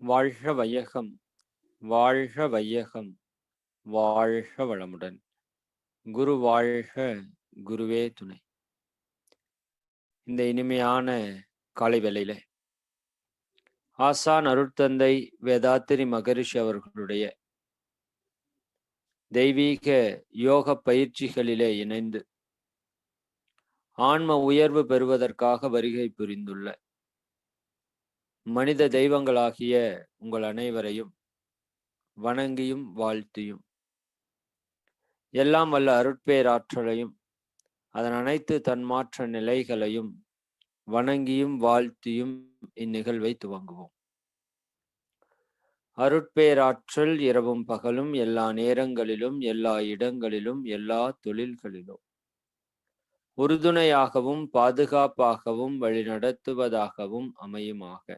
வாழ்க வையகம், வாழ்க வையகம், வாழ்க வளமுடன். குரு வாழ்க, குருவே துணை. இந்த இனிமையான காலை வேளையில ஆசான் அருட்தந்தை வேதாத்திரி மகரிஷி அவர்களுடைய தெய்வீக யோக பயிற்சிகளிலே இணைந்து ஆன்ம உயர்வு பெறுவதற்காக வருகை புரிந்துள்ள மனித தெய்வங்களாகிய உங்கள் அனைவரையும் வணங்கியும் வாழ்த்தியும், எல்லாம் வல்ல அருட்பேராற்றலையும் அதன் அனைத்து தன்மாற்ற நிலைகளையும் வணங்கியும் வாழ்த்தியும் இந்நிகழ்வை துவங்குவோம். அருட்பேராற்றல் இரவும் பகலும் எல்லா நேரங்களிலும் எல்லா இடங்களிலும் எல்லா தொழில்களிலும் உறுதுணையாகவும் பாதுகாப்பாகவும் வழிநடத்துவதாகவும் அமையுமாக.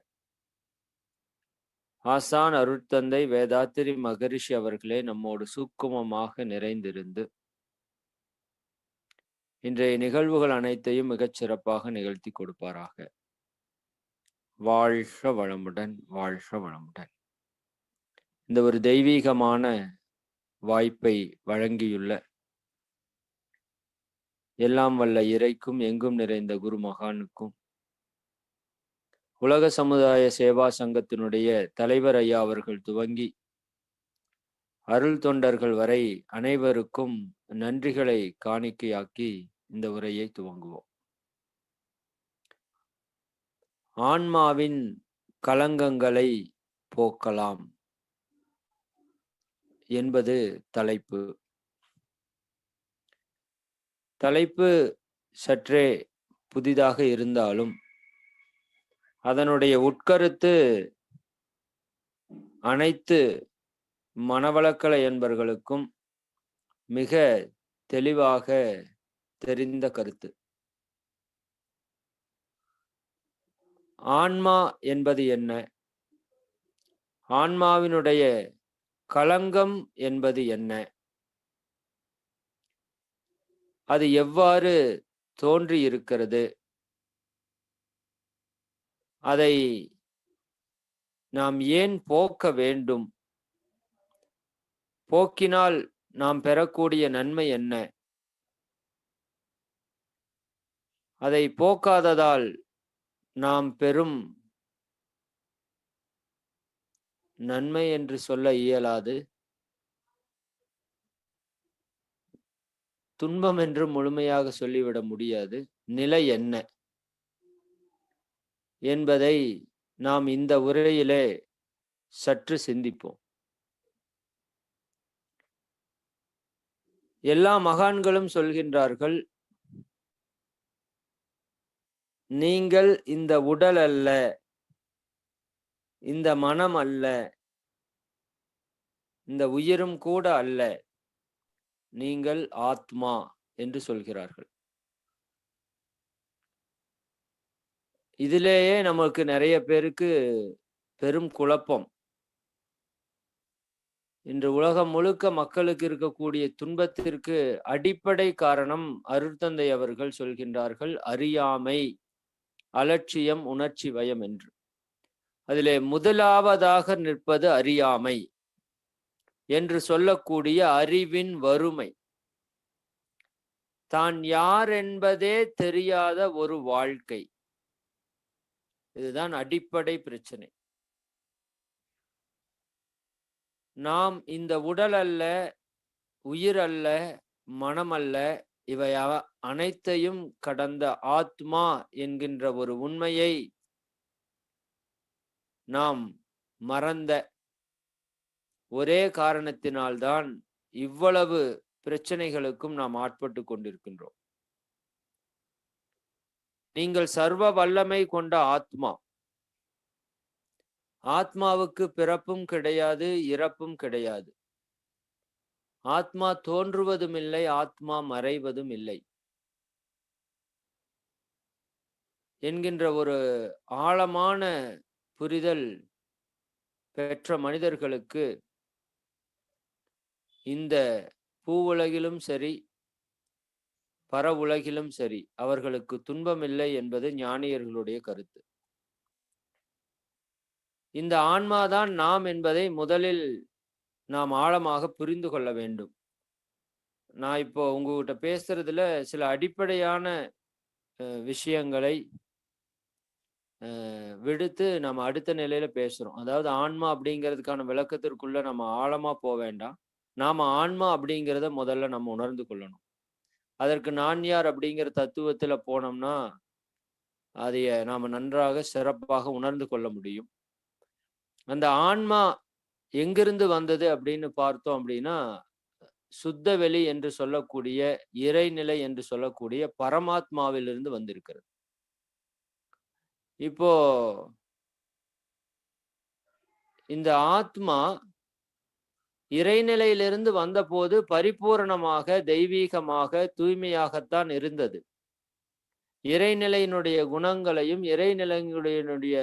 ஆசான் அருட்தந்தை வேதாத்திரி மகரிஷி அவர்களே நம்மோடு சூக்குமமாக நிறைந்திருந்து இன்றைய நிகழ்வுகள் அனைத்தையும் மிகச் சிறப்பாக நிகழ்த்தி கொடுப்பாராக. வாழ்க வளமுடன், வாழ்க வளமுடன். இந்த ஒரு தெய்வீகமான வாய்ப்பை வழங்கியுள்ள எல்லாம் வல்ல இறைக்கும் எங்கும் நிறைந்த குரு மகானுக்கும் உலக சமுதாய சேவா சங்கத்தினுடைய தலைவர் ஐயா அவர்கள் துவங்கி அருள் தொண்டர்கள் வரை அனைவருக்கும் நன்றிகளை காணிக்கையாக்கி இந்த உரையை துவங்குவோம். ஆன்மாவின் கலங்கங்களை போக்கலாம் என்பது தலைப்பு. தலைப்பு சற்றே புதிதாக இருந்தாலும் அதனுடைய உட்கருத்து அனைத்து மனவளக்கல என்பர்களுக்கும் மிக தெளிவாக தெரிந்த கருத்து. ஆன்மா என்பது என்ன? ஆன்மாவினுடைய களங்கம் என்பது என்ன? அது எவ்வாறு தோன்றி இருக்கிறது? அதை நாம் ஏன் போக்க வேண்டும்? போக்கினால் நாம் பெறக்கூடிய நன்மை என்ன? அதை போக்காததால் நாம் பெறும் நன்மை என்று சொல்ல இயலாது, துன்பம் என்று முழுமையாக சொல்லிவிட முடியாது. நிலை என்ன என்பதை நாம் இந்த உரையிலே சற்று சிந்திப்போம். எல்லா மகான்களும் சொல்கின்றார்கள், நீங்கள் இந்த உடல் அல்ல, இந்த மனம் அல்ல, இந்த உயிரும் கூட அல்ல, நீங்கள் ஆத்மா என்று சொல்கிறார்கள். இதிலேயே நமக்கு நிறைய பேருக்கு பெரும் குழப்பம். இன்று உலகம் முழுக்க மக்களுக்கு இருக்கக்கூடிய துன்பத்திற்கு அடிப்படை காரணம் அருட்தந்தை அவர்கள் சொல்கின்றார்கள், அறியாமை, அலட்சியம், உணர்ச்சி வயம் என்று. அதிலே முதலாவதாக நிற்பது அறியாமை என்று சொல்லக்கூடிய அறிவின் வறுமை. தான் யார் என்பதே தெரியாத ஒரு வாழ்க்கை. இதுதான் அடிப்படை பிரச்சனை. நாம் இந்த உடல் அல்ல, உயிர் அல்ல, மனம் அல்ல, இவை அனைத்தையும் கடந்த ஆத்மா என்கின்ற ஒரு உண்மையை நாம் மறந்த ஒரே காரணத்தினால்தான் இவ்வளவு பிரச்சனைகளுக்கும் நாம் ஆட்பட்டு கொண்டிருக்கின்றோம். நீங்கள் சர்வ வல்லமை கொண்ட ஆத்மா. ஆத்மாவுக்கு பிறப்பும் கிடையாது, இறப்பும் கிடையாது. ஆத்மா தோன்றுவதும் இல்லை, ஆத்மா மறைவதும் இல்லை என்கின்ற ஒரு ஆழமான புரிதல் பெற்ற மனிதர்களுக்கு இந்த பூவுலகிலும் சரி, பர உலகிலும் சரி, அவர்களுக்கு துன்பம் இல்லை என்பது ஞானியர்களுடைய கருத்து. இந்த ஆன்மாதான் நாம் என்பதை முதலில் நாம் ஆழமாக புரிந்து கொள்ள வேண்டும். நான் இப்போ உங்ககிட்ட பேசுறதுல சில அடிப்படையான விஷயங்களை விடுத்து நம்ம அடுத்த நிலையில பேசுறோம். அதாவது ஆன்மா அப்படிங்கிறதுக்கான விளக்கத்திற்குள்ள நம்ம ஆழமா வேண்டாம். நாம ஆன்மா அப்படிங்கிறத முதல்ல நம்ம உணர்ந்து கொள்ளணும். அதற்கு நான் யார் அப்படிங்கிற தத்துவத்துல போனோம்னா அதைய நாம நன்றாக சிறப்பாக உணர்ந்து கொள்ள முடியும். அந்த ஆன்மா எங்கிருந்து வந்தது அப்படின்னு பார்த்தோம் அப்படின்னா, சுத்த வெளி என்று சொல்லக்கூடிய இறைநிலை என்று சொல்லக்கூடிய பரமாத்மாவிலிருந்து வந்திருக்கிறது. இப்போ இந்த ஆத்மா இறைநிலையிலிருந்து வந்தபோது பரிபூரணமாக, தெய்வீகமாக, தூய்மையாகத்தான் இருந்தது. இறைநிலையினுடைய குணங்களையும் இறைநிலையினுடைய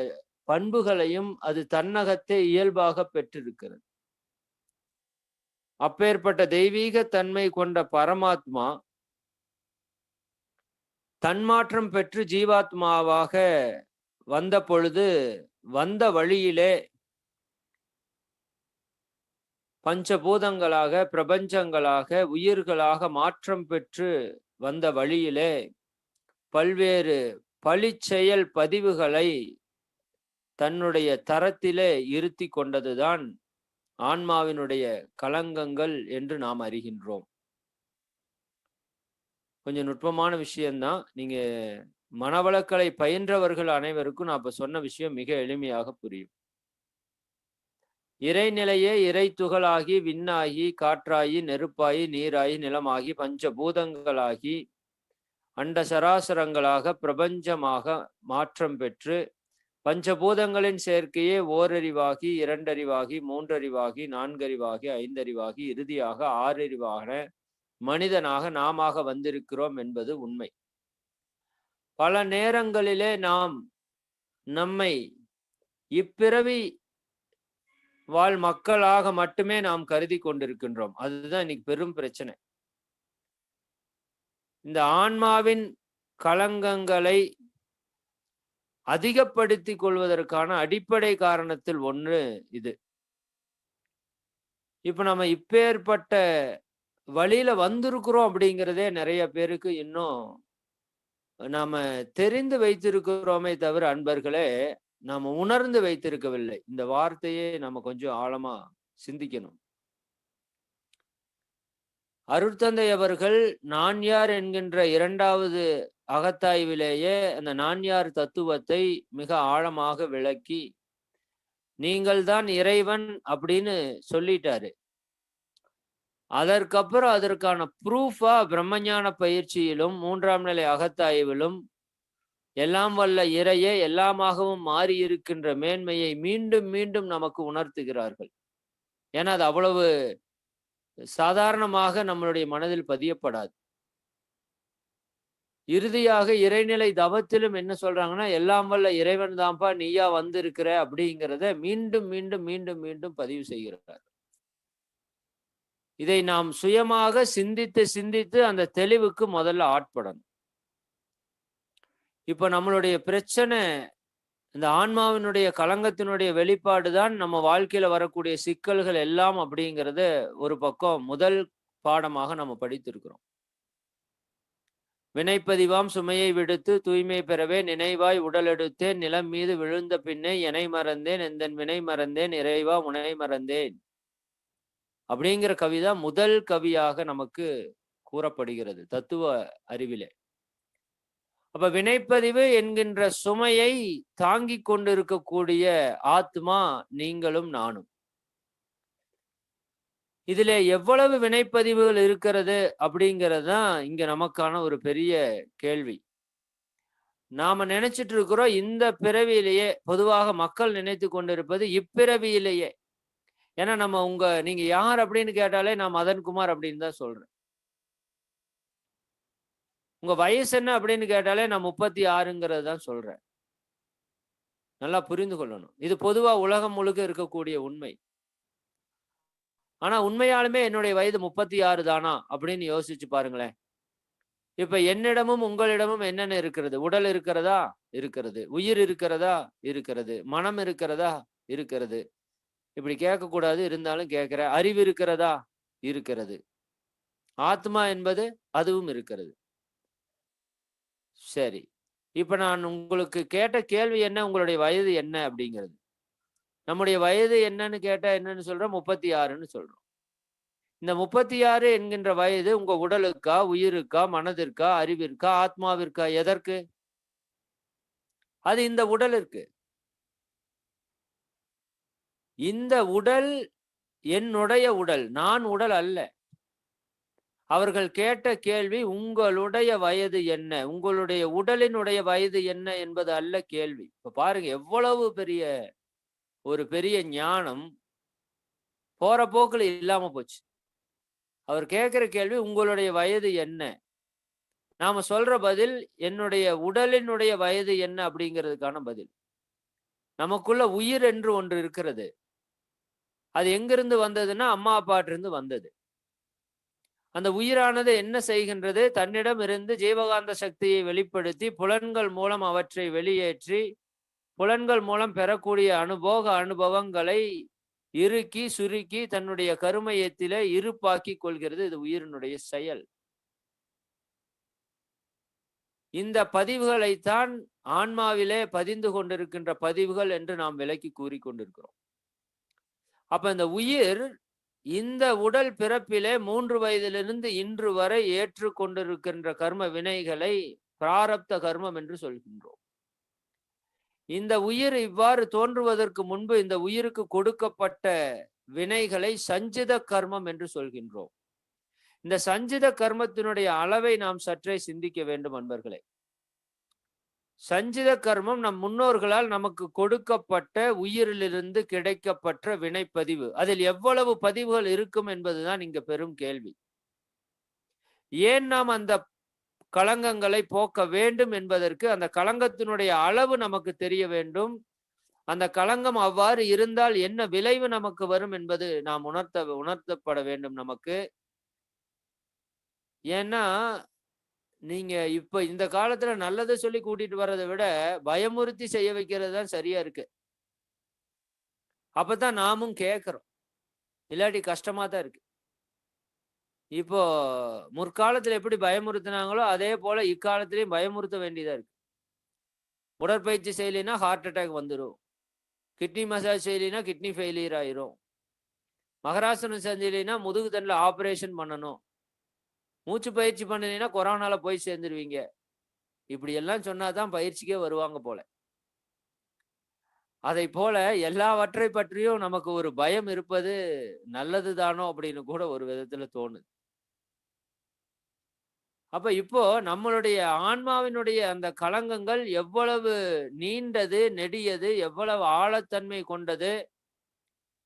பண்புகளையும் அது தன்னகத்தே இயல்பாக பெற்றிருக்கிறது. அப்பேற்பட்ட தெய்வீக தன்மை கொண்ட பரமாத்மா தன்மாற்றம் பெற்று ஜீவாத்மாவாக வந்த பொழுது, வந்த வழியிலே பஞ்சபூதங்களாக, பிரபஞ்சங்களாக, உயிர்களாக மாற்றம் பெற்று வந்த வழியிலே பல்வேறு பழிச்செயல் பதிவுகளை தன்னுடைய தரத்திலே இருத்தி கொண்டதுதான் ஆன்மாவினுடைய களங்கங்கள் என்று நாம் அறிகின்றோம். கொஞ்சம் நுட்பமான விஷயம்தான். நீங்க மனவளக்கலை பயின்றவர்கள் அனைவருக்கும் நான் இப்ப சொன்ன விஷயம் மிக எளிமையாக புரியும். இறைநிலையே இறை துகளாகி, விண்ணாகி, காற்றாகி, நெருப்பாகி, நீராகி, நிலமாகி, பஞ்சபூதங்களாகி, அண்ட சராசரங்களாக பிரபஞ்சமாக மாற்றம் பெற்று பஞ்சபூதங்களின் சேர்க்கையே ஓரறிவாகி, இரண்டறிவாகி, மூன்றறிவாகி, நான்கறிவாகி, ஐந்தறிவாகி, இறுதியாக ஆறறிவாக மனிதனாக நாமாக வந்திருக்கிறோம் என்பது உண்மை. பல நேரங்களிலே நாம் நம்மை இப்பிறவி வாழ் மக்களாக மட்டுமே நாம் கருதி கொண்டிருக்கின்றோம். அதுதான் இன்னைக்கு பெரும் பிரச்சனை. இந்த ஆன்மாவின் களங்கங்களை அதிகப்படுத்திக் கொள்வதற்கான அடிப்படை காரணத்தில் ஒன்று இது. இப்ப நம்ம இப்பேற்பட்ட வழியில வந்திருக்கிறோம் அப்படிங்கிறதே நிறைய பேருக்கு இன்னும் நாம தெரிந்து வைத்திருக்கிறோமே தவிர அன்பர்களே, நாம உணர்ந்து வைத்திருக்கவில்லை. இந்த வார்த்தையே நம்ம கொஞ்சம் ஆழமா சிந்திக்கணும். அருட்தந்தை அவர்கள் நான் யார் என்கின்ற 2வது அகத்தாய்விலேயே அந்த நான் யார் தத்துவத்தை மிக ஆழமாக விளக்கி, நீங்கள்தான் இறைவன் அப்படின்னு சொல்லிட்டாரு. அதற்கப்புறம் அதற்கான ப்ரூஃபா பிரம்மஞான பயிற்சியிலும் 3ஆம் நிலை அகத்தாய்விலும் எல்லாம் வல்ல இறையே எல்லாமாகவும் மாறி இருக்கின்ற மேன்மையை மீண்டும் மீண்டும் நமக்கு உணர்த்துகிறார்கள். ஏன்னா அது அவ்வளவு சாதாரணமாக நம்மளுடைய மனதில் பதியப்படாது. இறுதியாக இறைநிலை தவத்திலும் என்ன சொல்றாங்கன்னா, எல்லாம் வல்ல இறைவன் தான்ப்பா நீயா வந்திருக்கிற அப்படிங்கிறத மீண்டும் மீண்டும் மீண்டும் மீண்டும் பதிவு செய்கிறார். இதை நாம் சுயமாக சிந்தித்து சிந்தித்து அந்த தெளிவுக்கு முதல்ல ஆட்படணும். இப்ப நம்மளுடைய பிரச்சனை இந்த ஆன்மாவினுடைய களங்கத்தினுடைய வெளிப்பாடு தான் நம்ம வாழ்க்கையில வரக்கூடிய சிக்கல்கள் எல்லாம் அப்படிங்கிறத ஒரு பக்கம் முதல் பாடமாக நம்ம படித்திருக்கிறோம். வினைப்பதிவாம் சுமையை விடுத்து தூய்மை பெறவே நினைவாய் உடல் எடுத்தேன், நிலம் மீது விழுந்த பின்னே எனை மறந்தேன், எந்தன் வினை மறந்தேன், இறைவா உனை மறந்தேன் அப்படிங்கிற கவிதான் முதல் கவியாக நமக்கு கூறப்படுகிறது தத்துவ அறிவிலே. அப்ப வினைப்பதிவு என்கின்ற சுமையை தாங்கிக் கொண்டிருக்கக்கூடிய ஆத்மா நீங்களும் நானும். இதுல எவ்வளவு வினைப்பதிவுகள் இருக்கிறது அப்படிங்கிறது தான் இங்க நமக்கான ஒரு பெரிய கேள்வி. நாம நினைச்சிட்டு இருக்கிறோம் இந்த பிறவியிலேயே, பொதுவாக மக்கள் நினைத்து கொண்டிருப்பது இப்பிறவியிலேயே. ஏன்னா நீங்க யார் அப்படின்னு கேட்டாலே நான் மதன்குமார் அப்படின்னு தான் சொல்றேன். உங்க வயசு என்ன அப்படின்னு கேட்டாலே நான் 36ங்கிறது தான் சொல்றேன். நல்லா புரிந்து கொள்ளணும். இது பொதுவா உலகம் முழுக்க இருக்கக்கூடிய உண்மை. ஆனா உண்மையாலுமே என்னுடைய வயது 36 தானா அப்படின்னு யோசிச்சு பாருங்களேன். இப்ப என்னிடமும் உங்களிடமும் என்னென்ன இருக்கிறது? உடல் இருக்கிறதா? இருக்கிறது. உயிர் இருக்கிறதா? இருக்கிறது. மனம் இருக்கிறதா? இருக்கிறது. இப்படி கேட்கக்கூடாது, இருந்தாலும் கேட்கிற. அறிவு இருக்கிறதா? இருக்கிறது. ஆத்மா என்பது அதுவும் இருக்கிறது. சரி. இப்ப நான் உங்களுக்கு கேட்ட கேள்வி என்ன? உங்களுடைய வயது என்ன அப்படிங்கிறது. நம்முடைய வயது என்னன்னு கேட்டா என்னன்னு சொல்றோம்? 36ன்னு சொல்றோம். இந்த 36 என்கின்ற வயது உங்க உடலுக்கா, உயிருக்கா, மனதிற்கா, அறிவிற்கா, ஆத்மாவிற்கா? எதற்கு? அது இந்த உடலிற்கு. இந்த உடல் என்னுடைய உடல். நான் உடல் அல்ல. அவர்கள் கேட்ட கேள்வி உங்களுடைய வயது என்ன? உங்களுடைய உடலினுடைய வயது என்ன என்பது அல்ல கேள்வி. இப்ப பாருங்க எவ்வளவு பெரிய ஞானம் போற போக்குல இல்லாம போச்சு. அவர் கேட்கிற கேள்வி உங்களுடைய வயது என்ன? நாம சொல்ற பதில் என்னுடைய உடலினுடைய வயது என்ன அப்படிங்கிறதுக்கான பதில். நமக்குள்ள உயிர் என்று ஒன்று இருக்கிறது. அது எங்கிருந்து வந்ததுன்னா அம்மா அப்பாட்டிருந்து வந்தது. அந்த உயிரானது என்ன செய்கின்றது? தன்னிடம் இருந்து ஜீவகாந்த சக்தியை வெளிப்படுத்தி புலன்கள் மூலம் அவற்றை வெளியேற்றி புலன்கள் மூலம் பெறக்கூடிய அனுபவங்களை இறுக்கி சுருக்கி தன்னுடைய கருமையத்திலே இருப்பாக்கி கொள்கிறது. இது உயிரினுடைய செயல். இந்த பதிவுகளைத்தான் ஆன்மாவிலே பதிந்து கொண்டிருக்கின்ற பதிவுகள் என்று நாம் விலக்கி கூறிக்கொண்டிருக்கிறோம். அப்ப இந்த உயிர் இந்த உடல் பிறப்பிலே 3 வயதிலிருந்து இன்று வரை ஏற்றுக்கொண்டிருக்கின்ற கர்ம வினைகளை பிராரப்த கர்மம் என்று சொல்கின்றோம். இந்த உயிர் இவ்வாறு தோன்றுவதற்கு முன்பு இந்த உயிருக்கு கொடுக்கப்பட்ட வினைகளை சஞ்சித கர்மம் என்று சொல்கின்றோம். இந்த சஞ்சித கர்மத்தினுடைய அளவை நாம் சற்றே சிந்திக்க வேண்டும் அன்பர்களே. சஞ்சித கர்மம் நம் முன்னோர்களால் நமக்கு கொடுக்கப்பட்ட உயிரிலிருந்து கிடைக்கப்பட்ட வினைப்பதிவு. அதில் எவ்வளவு பதிவுகள் இருக்கும் என்பதுதான் இங்க பெரும் கேள்வி. ஏன் நாம் அந்த களங்கங்களை போக்க வேண்டும் என்பதற்கு அந்த களங்கத்தினுடைய அளவு நமக்கு தெரிய வேண்டும். அந்த களங்கம் அவ்வாறு இருந்தால் என்ன விளைவு நமக்கு வரும் என்பது நாம் உணர்த்தப்பட வேண்டும் நமக்கு. ஏன்னா நீங்க இப்ப இந்த காலத்துல நல்லதை சொல்லி கூட்டிட்டு வர்றதை விட பயமுறுத்தி செய்ய வைக்கிறது தான் சரியா இருக்கு. அப்பதான் நாமும் கேட்கிறோம். இல்லாட்டி கஷ்டமா தான் இருக்கு. இப்போ முற்காலத்துல எப்படி பயமுறுத்தினாங்களோ அதே போல இக்காலத்திலையும் பயமுறுத்த வேண்டியதா இருக்கு. உடற்பயிற்சி செய்யலைன்னா ஹார்ட் அட்டாக் வந்துடும். கிட்னி மசாஜ் செய்யலைன்னா கிட்னி ஃபெயிலியர் ஆயிரும். மகராசனம் செஞ்சலைன்னா முதுகு தண்டில் ஆபரேஷன் பண்ணணும். மூச்சு பயிற்சி பண்ணலைன்னா கொரோனால போய் சேர்ந்துருவீங்க. இப்படி எல்லாம் சொன்னாதான் பயிற்சிக்கே வருவாங்க போல. அதை போல எல்லாவற்றை பற்றியும் நமக்கு ஒரு பயம் இருப்பது நல்லதுதானோ அப்படின்னு கூட ஒரு விதத்துல தோணுது. அப்ப இப்போ நம்மளுடைய ஆன்மாவினுடைய அந்த களங்கங்கள் எவ்வளவு நீண்டது, நெடியது, எவ்வளவு ஆழத்தன்மை கொண்டது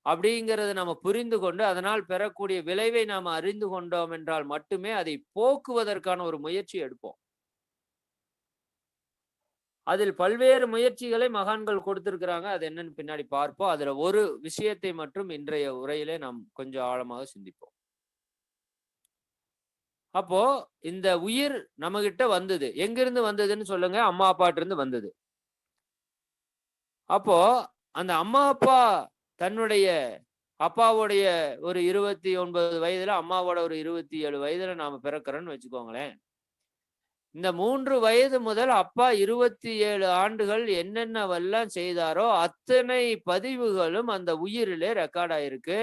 அப்படிங்கிறத நம்ம புரிந்து கொண்டு அதனால் பெறக்கூடிய விளைவை நாம் அறிந்து கொண்டோம் என்றால் மட்டுமே அதை போக்குவதற்கான ஒரு முயற்சி எடுப்போம். அதில் பல்வேறு முயற்சிகளை மகான்கள் கொடுத்திருக்கிறாங்க. அது என்னன்னு பின்னாடி பார்ப்போம். அதுல ஒரு விஷயத்தை மட்டும் இன்றைய உரையிலே நாம் கொஞ்சம் ஆழமாக சிந்திப்போம். அப்போ இந்த உயிர் நம்ம கிட்ட வந்தது. எங்கிருந்து வந்ததுன்னு சொல்லுங்க? அம்மா அப்பாட்ட இருந்து வந்தது. அப்போ அந்த அம்மா அப்பா தன்னுடைய அப்பாவுடைய ஒரு 29 வயதுல அம்மாவோட ஒரு 27 வயதுல நாம பிறக்கிறோன்னு வச்சுக்கோங்களேன். இந்த 3 வயது முதல் அப்பா 27 ஆண்டுகள் என்னென்னவெல்லாம் செய்தாரோ அத்தனை பதிவுகளும் அந்த உயிரிலே ரெக்கார்ட் ஆயிருக்கு.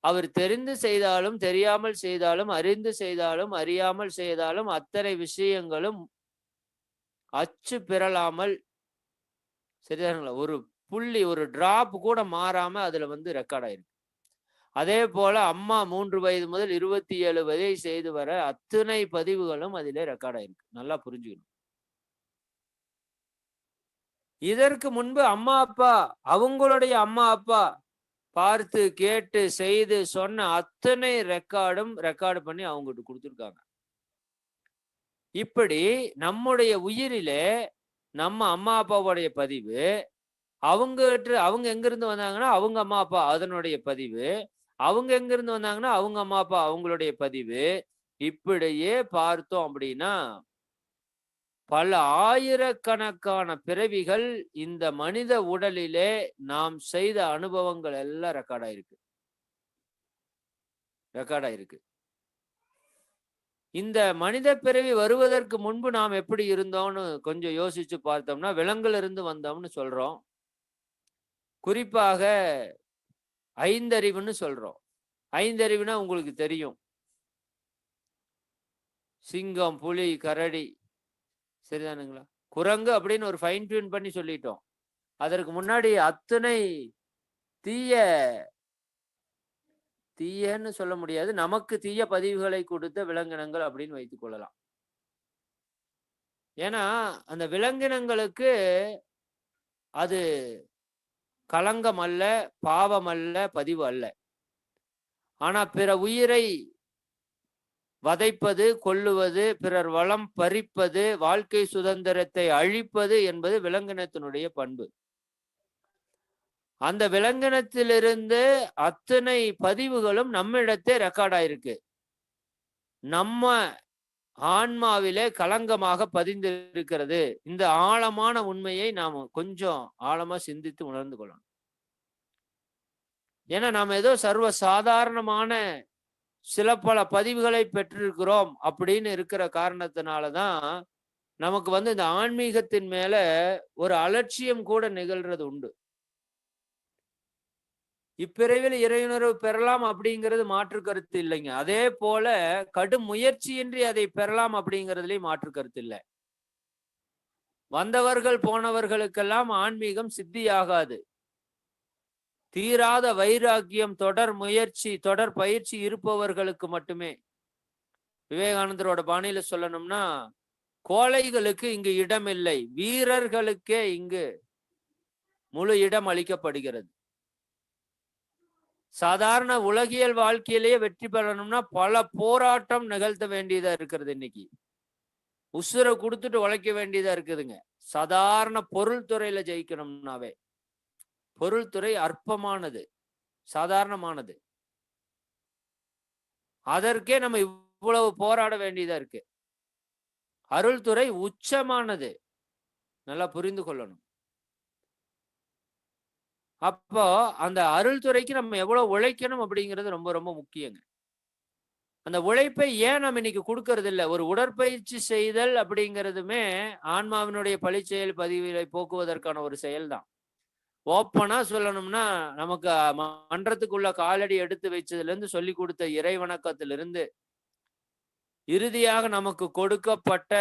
அவர் தெரிந்து செய்தாலும் தெரியாமல் செய்தாலும் அறிந்து செய்தாலும் அறியாமல் செய்தாலும் அத்தனை விஷயங்களும் அச்சு பிறலாமல் சரிதானுங்களா? ஒரு புள்ளி ஒரு டிராப் கூட மாறாம அதுல ரெக்கார்ட் ஆயிருக்கு. அதே போல அம்மா 3 வயது முதல் 27 வயதை செய்து வர அத்தனை பதிவுகளும் அதிலே ரெக்கார்ட் ஆயிருக்கு. நல்லா புரிஞ்சுக்கணும். இதற்கு முன்பு அம்மா அப்பா அவங்களுடைய அம்மா அப்பா பார்த்து கேட்டு செய்து சொன்ன அத்தனை ரெக்கார்டு பண்ணி அவங்ககிட்ட கொடுத்துருக்காங்க. இப்படி நம்முடைய உயிரிலே நம்ம அம்மா அப்பாவுடைய பதிவு, அவங்க எங்க இருந்து வந்தாங்கன்னா அவங்க அம்மா அப்பா அதனுடைய பதிவு, அவங்க எங்க இருந்து வந்தாங்கன்னா அவங்க அம்மா அப்பா அவங்களுடைய பதிவு, இப்படியே பார்த்தோம் அப்படின்னா பல ஆயிரக்கணக்கான பிறவிகள் இந்த மனித உடலிலே நாம் செய்த அனுபவங்கள் எல்லாம் ரெக்கார்ட் ஆயிருக்கு. ரெக்கார்ட் ஆயிருக்கு. இந்த மனித பிறவி வருவதற்கு முன்பு நாம் எப்படி இருந்தோம்னு கொஞ்சம் யோசிச்சு பார்த்தோம்னா, விலங்குல இருந்து வந்தோம்னு சொல்றோம். குறிப்பாக ஐந்தறிவுன்னு சொல்றோம். ஐந்தறிவுனா உங்களுக்கு தெரியும். சிங்கம், புலி, கரடி, சரிதானுங்களா? குரங்கு அப்படின்னு ஒரு ஃபைன் டியூன் பண்ணி சொல்லிட்டோம். அதற்கு முன்னாடி அத்தனை தீய தீயன்னு சொல்ல முடியாது. நமக்கு தீய பதிவுகளை கொடுத்த விலங்கினங்கள் அப்படின்னு வைத்துக் கொள்ளலாம். ஏன்னா, அந்த விலங்கினங்களுக்கு அது களங்கம் அல்ல, பாவம் அல்ல, பதிவு அல்ல. ஆனா பிற உயிரை வதைப்பது, கொல்லுவது, பிறர் வளம் பறிப்பது, வாழ்க்கை சுதந்திரத்தை அழிப்பது என்பது விலங்கினத்தினுடைய பண்பு. அந்த விலங்கினத்திலிருந்து அத்தனை பதிவுகளும் நம்மிடத்தே ரெக்கார்ட் ஆயிருக்கு. நம்ம ஆன்மாவிலே களங்கமாக பதிந்திருக்கிறது. இந்த ஆழமான உண்மையை நாம் கொஞ்சம் ஆழமா சிந்தித்து உணர்ந்து கொள்ளணும். ஏன்னா நாம் ஏதோ சர்வ சாதாரணமான சில பல பதிவுகளை பெற்றிருக்கிறோம் அப்படின்னு இருக்கிற காரணத்தினாலதான் நமக்கு இந்த ஆன்மீகத்தின் மேல ஒரு அலட்சியம் கூட நிகழ்றது உண்டு. இப்பிறவில் இறையுணர்வு பெறலாம் அப்படிங்கிறது மாற்று கருத்து இல்லைங்க. அதே போல கடும் முயற்சியின்றி அதை பெறலாம் அப்படிங்கிறதுலயும் மாற்று கருத்து இல்லை. வந்தவர்கள் போனவர்களுக்கெல்லாம் ஆன்மீகம் சித்தியாகாது. தீராத வைராக்கியம், தொடர் முயற்சி, தொடர் பயிற்சி இருப்பவர்களுக்கு மட்டுமே. விவேகானந்தரோட பாணியில சொல்லணும்னா, கோழைகளுக்கு இங்கு இடம் இல்லை, வீரர்களுக்கே இங்கு முழு இடம் அளிக்கப்படுகிறது. சாதாரண உலகியல் வாழ்க்கையிலேயே வெற்றி பெறணும்னா பல போராட்டம் நிகழ்த்த வேண்டியதா இருக்கிறது. இன்னைக்கு உசுரை கொடுத்துட்டு உழைக்க வேண்டியதா இருக்குதுங்க. சாதாரண பொருள் துறையில ஜெயிக்கணும்னாவே, பொருள் துறை அற்பமானது, சாதாரணமானது. அதற்கே நம்ம இவ்வளவு போராட வேண்டியதா இருக்கு. அருள் துறை உச்சமானது, நல்லா புரிந்து கொள்ளணும். அப்போ அந்த அருள் துறைக்கு நம்ம எவ்வளவு உழைக்கணும் அப்படிங்கிறது ரொம்ப ரொம்ப முக்கியங்க. அந்த உழைப்பை ஏன் நம்ம இன்னைக்கு கொடுக்கறது இல்லை? ஒரு உடற்பயிற்சி செய்தல் அப்படிங்கிறதுமே ஆன்மாவினுடைய பழிச்செயல் பதிவுகளை போக்குவதற்கான ஒரு செயல்தான். ஓப்பனா சொல்லணும்னா, நமக்கு மன்றத்துக்குள்ள காலடி எடுத்து வச்சதுல இருந்து சொல்லி கொடுத்த இறை வணக்கத்திலிருந்து இறுதியாக நமக்கு கொடுக்கப்பட்ட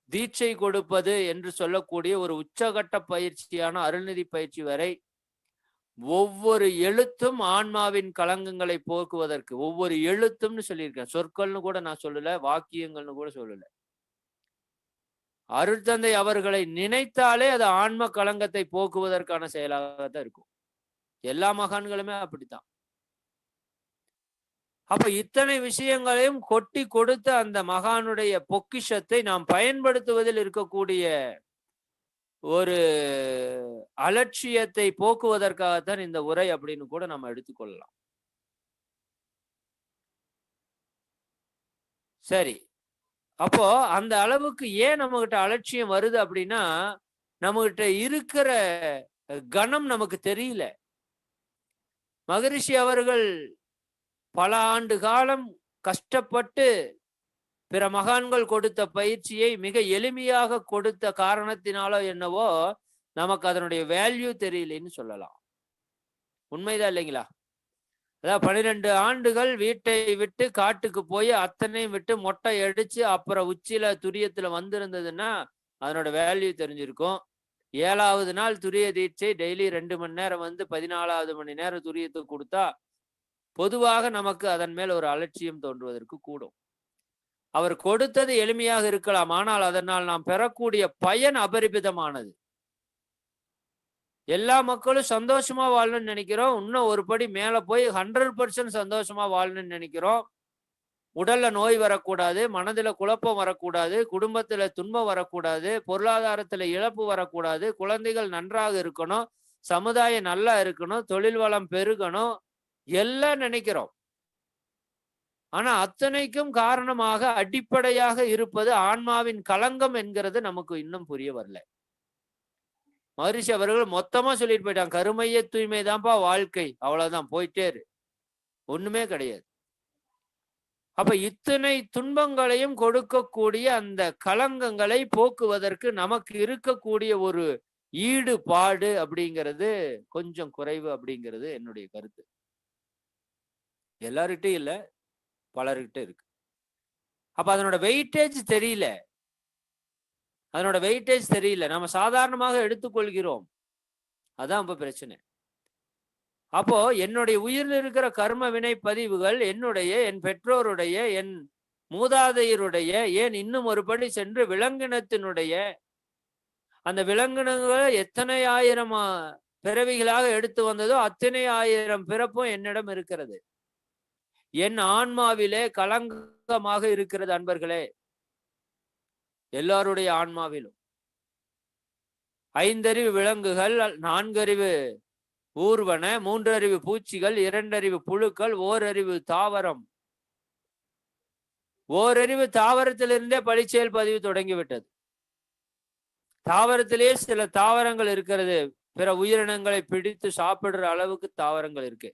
தீட்சை கொடுப்பது என்று சொல்லக்கூடிய ஒரு உச்சகட்ட பயிற்சியான அருள்நிதி பயிற்சி வரை ஒவ்வொரு எழுத்தும் ஆன்மாவின் களங்கங்களை போக்குவதற்கு, ஒவ்வொரு எழுத்தும்னு சொல்லியிருக்கேன். சொற்கள்னு கூட நான் சொல்லல, வாக்கியங்கள்னு கூட சொல்லல. அருட்தந்தை அவர்களை நினைத்தாலே அது ஆன்ம களங்கத்தை போக்குவதற்கான செயலாகத்தான் இருக்கும். எல்லா மகான்களுமே அப்படித்தான். அப்ப இத்தனை விஷயங்களையும் கொட்டி கொடுத்த அந்த மகானுடைய பொக்கிஷத்தை நாம் பயன்படுத்துவதில் இருக்கக்கூடிய ஒரு அலட்சியத்தை போக்குவதற்காகத்தான் இந்த உரை அப்படின்னு கூட நம்ம எடுத்துக்கொள்ளலாம். சரி, அப்போ அந்த அளவுக்கு ஏன் நம்ம கிட்ட அலட்சியம் வருது அப்படின்னா, நம்ம கிட்ட இருக்கிற கணம் நமக்கு தெரியல. மகரிஷி அவர்கள் பல ஆண்டு காலம் கஷ்டப்பட்டு பிற மகான்கள் கொடுத்த பயிற்சியை மிக எளிமையாக கொடுத்த காரணத்தினாலோ என்னவோ நமக்கு அதனுடைய வேல்யூ தெரியலன்னு சொல்லலாம். உண்மைதான் இல்லைங்களா? அதாவது 12 ஆண்டுகள் வீட்டை விட்டு காட்டுக்கு போய் அத்தனையும் விட்டு மொட்டை அடிச்சு அப்புறம் உச்சியில துரியத்துல வந்திருந்ததுன்னா அதனோட வேல்யூ தெரிஞ்சிருக்கும். 7வது நாள் துரிய தீட்சை டெய்லி 2 மணி நேரம் 14வது மணி நேரம் துரியத்துக்கு கொடுத்தா பொதுவாக நமக்கு அதன் மேல் ஒரு அலட்சியம் தோன்றுவதற்கு கூடும். அவர் கொடுத்தது எளிமையாக இருக்கலாம், ஆனால் அதனால் நாம் பெறக்கூடிய பயன் அபரிமிதமானது. எல்லா மக்களும் சந்தோஷமா வாழணும்னு நினைக்கிறோம். இன்னும் ஒரு படி மேல போய் 100% சந்தோஷமா வாழணும்னு நினைக்கிறோம். உடல்ல நோய் வரக்கூடாது, மனதில குழப்பம் வரக்கூடாது, குடும்பத்துல துன்பம் வரக்கூடாது, பொருளாதாரத்துல இழப்பு வரக்கூடாது, குழந்தைகள் நன்றாக இருக்கணும், சமுதாயம் நல்லா இருக்கணும், தொழில் வளம் பெருகணும், எல்லாம் நினைக்கிறோம். ஆனா அத்தனைக்கும் காரணமாக அடிப்படையாக இருப்பது ஆன்மாவின் களங்கம் என்கிறது நமக்கு இன்னும் புரிய வரல. மகரிஷி அவர்கள் மொத்தமா சொல்லிட்டு போயிட்டாங்க, கருமைய தூய்மை தான்ப்பா வாழ்க்கை, அவ்வளவுதான், போயிட்டே இரு, ஒண்ணுமே கிடையாது. அப்ப இத்தனை துன்பங்களையும் கொடுக்கக்கூடிய அந்த களங்கங்களை போக்குவதற்கு நமக்கு இருக்கக்கூடிய ஒரு ஈடுபாடு அப்படிங்கிறது கொஞ்சம் குறைவு அப்படிங்கிறது என்னுடைய கருத்து. எல்லார்கிட்டையும் இல்ல, பலர்கிட்ட இருக்கு. அப்ப அதனோட வெயிட்டேஜ் தெரியல, அதனோட வெயிட்டேஜ் தெரியல, நம்ம சாதாரணமாக எடுத்துக்கொள்கிறோம். அதான் இப்ப பிரச்சனை. அப்போ என்னுடைய உயிரில் இருக்கிற கர்ம வினை பதிவுகள் என்னுடைய, என் பெற்றோருடைய, என் மூதாதையருடைய, ஏன் இன்னும் ஒருபடி சென்று விலங்கினத்தினுடைய, அந்த விலங்கினங்களை எத்தனை ஆயிரம் பிறவிகளாக எடுத்து வந்ததோ அத்தனை ஆயிரம் பிறப்பும் என்னிடம் இருக்கிறது. என் ஆன்மாவிலே களங்கமாக இருக்கிறது அன்பர்களே, எல்லாருடைய ஆன்மாவிலும். 5 அறிவு விலங்குகள், 4 அறிவு ஊர்வன, 3 அறிவு பூச்சிகள், 2 அறிவு புழுக்கள், 1 அறிவு தாவரம். 1 அறிவு தாவரத்திலிருந்தே பழிச்செயல் பதிவு தொடங்கிவிட்டது. தாவரத்திலே சில தாவரங்கள் இருக்கிறது, பிற உயிரினங்களை பிடித்து சாப்பிடுற அளவுக்கு தாவரங்கள் இருக்கு.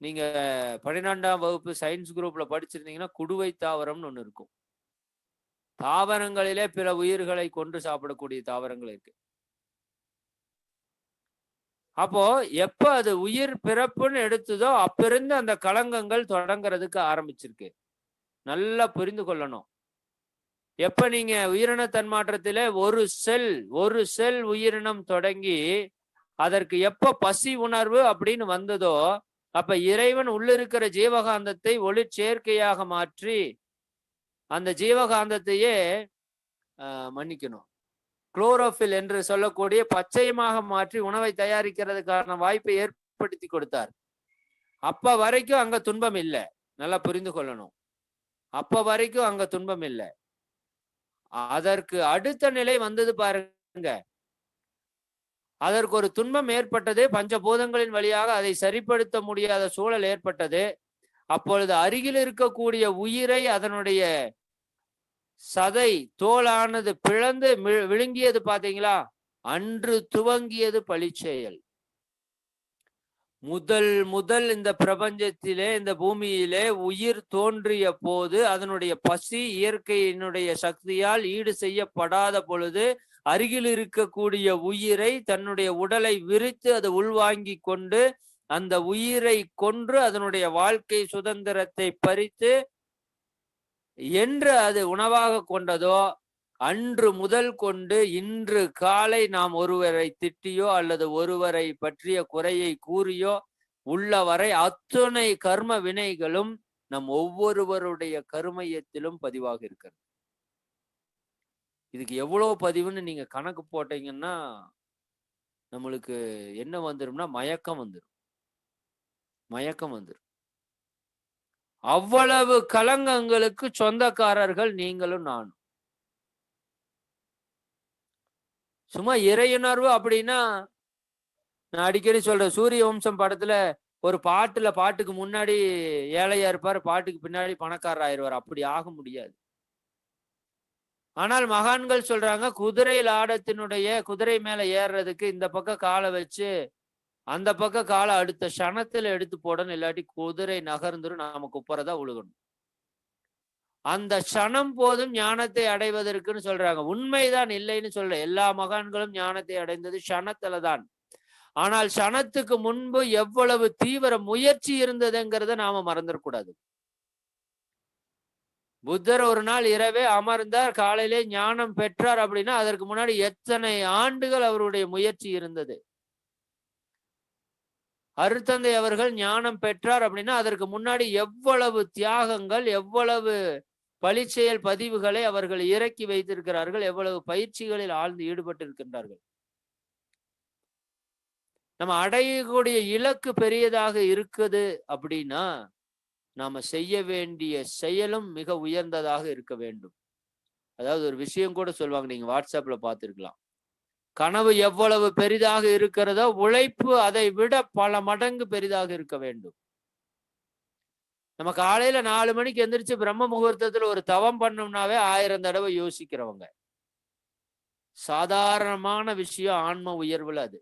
நீங்க 12ஆம் வகுப்பு சயின்ஸ் குரூப்ல படிச்சிருந்தீங்கன்னா குடுவை தாவரம்னு ஒண்ணு இருக்கும். தாவரங்களிலே பிற உயிர்களை கொன்று சாப்பிடக்கூடிய தாவரங்கள் இருக்கு. அப்போ எப்ப அது உயிர் பிறப்புன்னு எடுத்ததோ அப்பிருந்து அந்த களங்கங்கள் தொடங்கிறதுக்கு ஆரம்பிச்சிருக்கு. நல்லா புரிந்து கொள்ளணும். எப்ப நீங்க உயிரின தன்மாற்றத்திலே ஒரு செல் உயிரினம் தொடங்கி அதற்கு எப்ப பசி உணர்வு அப்படின்னு வந்ததோ அப்ப இறைவன் உள்ளிருக்கிற ஜீவகாந்தத்தை ஒளிச்சேர்க்கையாக மாற்றி அந்த ஜீவகாந்தத்தையே மன்னிக்கணும், குளோரோஃபில் என்று சொல்லக்கூடிய பச்சையமாக மாற்றி உணவை தயாரிக்கிறதுக்கான வாய்ப்பை ஏற்படுத்தி கொடுத்தார். அப்ப வரைக்கும் அங்க துன்பம் இல்லை, நல்லா புரிந்து கொள்ளணும். அப்ப வரைக்கும் அங்க துன்பம் இல்லை. அதற்கு அடுத்த நிலை வந்தது பாருங்க, அதற்கு ஒரு துன்பம் ஏற்பட்டது. பஞ்சபூதங்களின் வழியாக அதை சரிப்படுத்த முடியாத சூழல் ஏற்பட்டது. அப்பொழுது அருகில் இருக்கக்கூடிய உயிரை அதனுடைய சதை தோலானது பிளந்து விழுங்கியது பாத்தீங்களா? அன்று துவங்கியது பழிச்செயல். முதல் இந்த பிரபஞ்சத்திலே, இந்த பூமியிலே உயிர் தோன்றிய போது அதனுடைய பசி இயற்கையினுடைய சக்தியால் ஈடு செய்யப்படாத பொழுது அருகில் இருக்கக்கூடிய உயிரை தன்னுடைய உடலை விரித்து அது உள்வாங்கி கொண்டு அந்த உயிரை கொன்று அதனுடைய வாழ்க்கை சுதந்திரத்தை பறித்து என்று அது உணவாக கொண்டதோ அன்று முதல் கொண்டு இன்று காலை நாம் ஒருவரை திட்டியோ அல்லது ஒருவரை பற்றிய குறையை கூறியோ உள்ளவரை அத்துணை கர்ம வினைகளும் நம் ஒவ்வொருவருடைய கருமையத்திலும் பதிவாக இருக்கிறது. இதுக்கு எவ்வளவு பதிவுன்னு நீங்க கணக்கு போட்டீங்கன்னா நம்மளுக்கு என்ன வந்துரும்னா மயக்கம் வந்துடும். அவ்வளவு கலங்கங்களுக்கு சொந்தக்காரர்கள் நீங்களும் நானும். சும்மா இறையுணர்வு அப்படின்னா, நான் அடிக்கடி சொல்றேன், சூரிய வம்சம் படத்துல ஒரு பாட்டுக்கு முன்னாடி ஏழையா இருப்பாரு, பாட்டுக்கு பின்னாடி பணக்காரர் ஆயிடுவார். அப்படி ஆக முடியாது. ஆனால் மகான்கள் சொல்றாங்க, குதிரை லாடத்தினுடைய குதிரை மேல ஏறுறதுக்கு இந்த பக்கம் காலை வச்சு அந்த பக்கம் காலை அடுத்த க்ஷணத்துல எடுத்து போடணும், இல்லாட்டி குதிரை நகர்ந்துரும், நாம குப்பரதான் உழுகணும். அந்த க்ஷணம் போதும் ஞானத்தை அடைவதற்குன்னு சொல்றாங்க. உண்மைதான், இல்லைன்னு சொல்ற. எல்லா மகான்களும் ஞானத்தை அடைந்தது க்ஷணத்துலதான். ஆனால் க்ஷணத்துக்கு முன்பு எவ்வளவு தீவிர முயற்சி இருந்ததுங்கிறத நாம மறந்துடக்கூடாது. புத்தர் ஒரு நாள் இரவே அமர்ந்தார், காலையிலே ஞானம் பெற்றார் அப்படின்னா அதற்கு முன்னாடி எத்தனை ஆண்டுகள் அவருடைய முயற்சி இருந்தது. அருட்தந்தை அவர்கள் ஞானம் பெற்றார் அப்படின்னா அதற்கு முன்னாடி எவ்வளவு தியாகங்கள், எவ்வளவு பழிச்செயல் பதிவுகளை அவர்கள் இறக்கி வைத்திருக்கிறார்கள், எவ்வளவு பயிற்சிகளில் ஆழ்ந்து ஈடுபட்டு இருக்கின்றார்கள். நம்ம அடையக்கூடிய இலக்கு பெரியதாக இருக்குது அப்படின்னா நாம செய்ய வேண்டிய செயலும் மிக உயர்ந்ததாக இருக்க வேண்டும். அதாவது ஒரு விஷயம் கூட சொல்லுவாங்க, நீங்க வாட்ஸ்அப்ல பார்த்திருக்கலாம். கனவு எவ்வளவு பெரிதாக இருக்கிறதோ உழைப்பு அதை விட பல மடங்கு பெரிதாக இருக்க வேண்டும். நம்ம காலையில 4 மணிக்கு எந்திரிச்சு பிரம்ம முகூர்த்தத்துல ஒரு தவம் பண்ணோம்னாவே 1000 தடவை யோசிக்கிறவங்க. சாதாரணமான விஷயம் ஆன்ம உயர்வுல அது.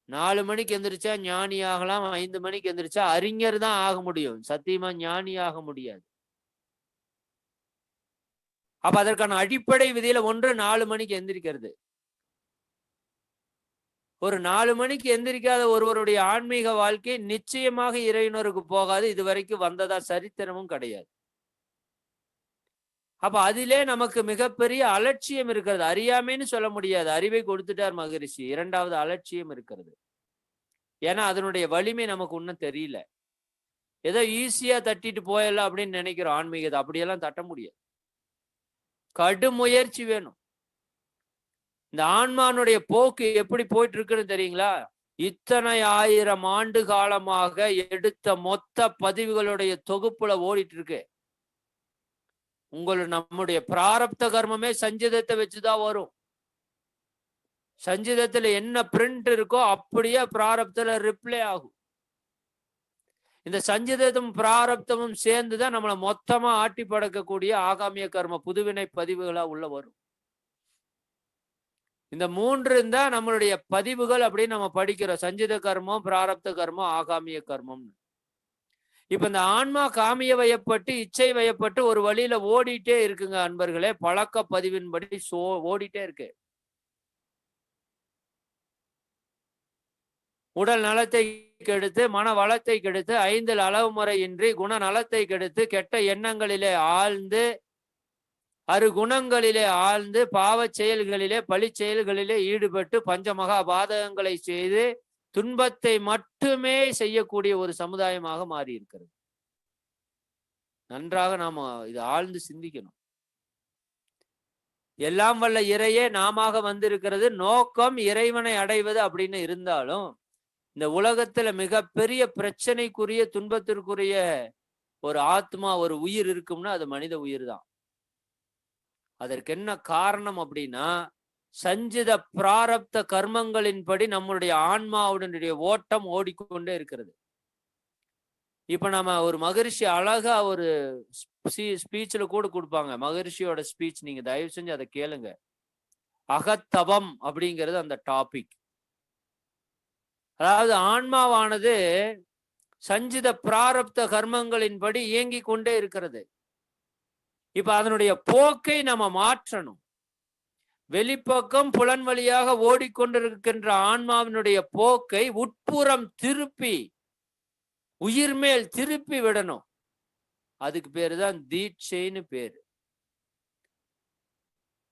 4 மணிக்கு எந்திரிச்சா ஞானி ஆகலாம். 5 மணிக்கு எந்திரிச்சா அறிஞர் தான் ஆக முடியும். சத்தியமா ஞானி ஆக முடியாது. அப்ப அதற்கான அடிப்படை விதியில ஒன்று 4 மணிக்கு எந்திரிக்கிறது. ஒரு 4 மணிக்கு எந்திரிக்காத ஒருவருடைய ஆன்மீக வாழ்க்கை நிச்சயமாக இறைவனருக்கு போகாது. இதுவரைக்கும் வந்ததா சரித்திரமும் கிடையாது. அப்ப அதிலே நமக்கு மிகப்பெரிய அலட்சியம் இருக்கிறது. அறியாமைன்னு சொல்ல முடியாது. அறிவை கொடுத்துட்டார் மகரிஷி. 2வது அலட்சியம் இருக்கிறது. ஏன்னா அதனுடைய வலிமை நமக்கு இன்னும் தெரியல. ஏதோ ஈஸியா தட்டிட்டு போயிடலாம் அப்படின்னு நினைக்கிறோம் ஆன்மீகத்தை. அப்படியெல்லாம் தட்ட முடியாது. கடும் முயற்சி வேணும். இந்த ஆன்மானுடைய போக்கு எப்படி போயிட்டு இருக்குன்னு தெரியுங்களா? இத்தனை 1000 ஆண்டு காலமாக எடுத்த மொத்த பதிவுகளுடைய தொகுப்புல ஓடிட்டு இருக்கு. நம்முடைய பிராரப்த கர்மமே சஞ்சிதத்தை வச்சுதான் வரும். சஞ்சிதத்துல என்ன பிரிண்ட் இருக்கோ அப்படியே பிராரப்தத்துல ரிப்ளை ஆகும். இந்த சஞ்சிதமும் பிராரப்தமும் சேர்ந்துதான் நம்மளை மொத்தமா ஆட்டி படைக்கக்கூடிய ஆகாமிய கர்ம புதுவினை பதிவுகளா உள்ள வரும். இந்த 3 இருந்தா நம்மளுடைய பதிவுகள் அப்படின்னு நம்ம படிக்கிறோம். சஞ்சித கர்மம், பிராரப்த கர்மம், ஆகாமிய கர்மம். இப்ப இந்த ஆன்மா காமிய வயப்பட்டு இச்சை வயப்பட்டு ஒரு வழியில ஓடிட்டே இருக்குங்க அன்பர்களே. பழக்க பதிவின்படி ஓடிட்டே இருக்கு. உடல் நலத்தை கெடுத்து, மன வளத்தை கெடுத்து, 5 அளவு முறையின்றி குண நலத்தை கெடுத்து, கெட்ட எண்ணங்களிலே ஆழ்ந்து, குணங்களிலே ஆழ்ந்து, பாவ செயல்களிலே பழி செயல்களிலே ஈடுபட்டு, பஞ்சமகா பாதகங்களை செய்து துன்பத்தை மட்டுமே செய்யக்கூடிய ஒரு சமுதாயமாக மாறி இருக்கிறது. நன்றாக நாம இது ஆழ்ந்து சிந்திக்கணும். எல்லாம் வல்ல இறையே நாம வந்திருக்கிறது. நோக்கம் இறைவனை அடைவது அப்படின்னு இருந்தாலும் இந்த உலகத்துல மிகப்பெரிய பிரச்சனைக்குரிய துன்பத்திற்குரிய ஒரு ஆத்மா, ஒரு உயிர் இருக்கும்னா அது மனித உயிர் தான். அதற்கு என்ன காரணம் அப்படின்னா, சஞ்சித பிராரப்த கர்மங்களின்படி நம்மளுடைய ஆன்மாவுடைய ஓட்டம் ஓடிக்கொண்டே இருக்கிறது. இப்ப நம்ம ஒரு மகரிஷி அழகா ஒரு ஸ்பீச்ல கூட கொடுப்பாங்க. மகரிஷியோட ஸ்பீச் நீங்க தயவு செஞ்சு அதை கேளுங்க. அகத்தவம் அப்படிங்கிறது அந்த டாபிக். அதாவது ஆன்மாவானது சஞ்சித பிராரப்த கர்மங்களின்படி இயங்கி கொண்டே இருக்கிறது. இப்ப அதனுடைய போக்கை நம்ம மாற்றணும். வெளிப்பக்கம் புலன் வழியாக ஓடிக்கொண்டிருக்கின்ற ஆன்மாவினுடைய போக்கை உட்புறம் திருப்பி உயிர் மேல் திருப்பி விடணும். அதுக்கு பேருதான் தீட்சைன்னு பேரு.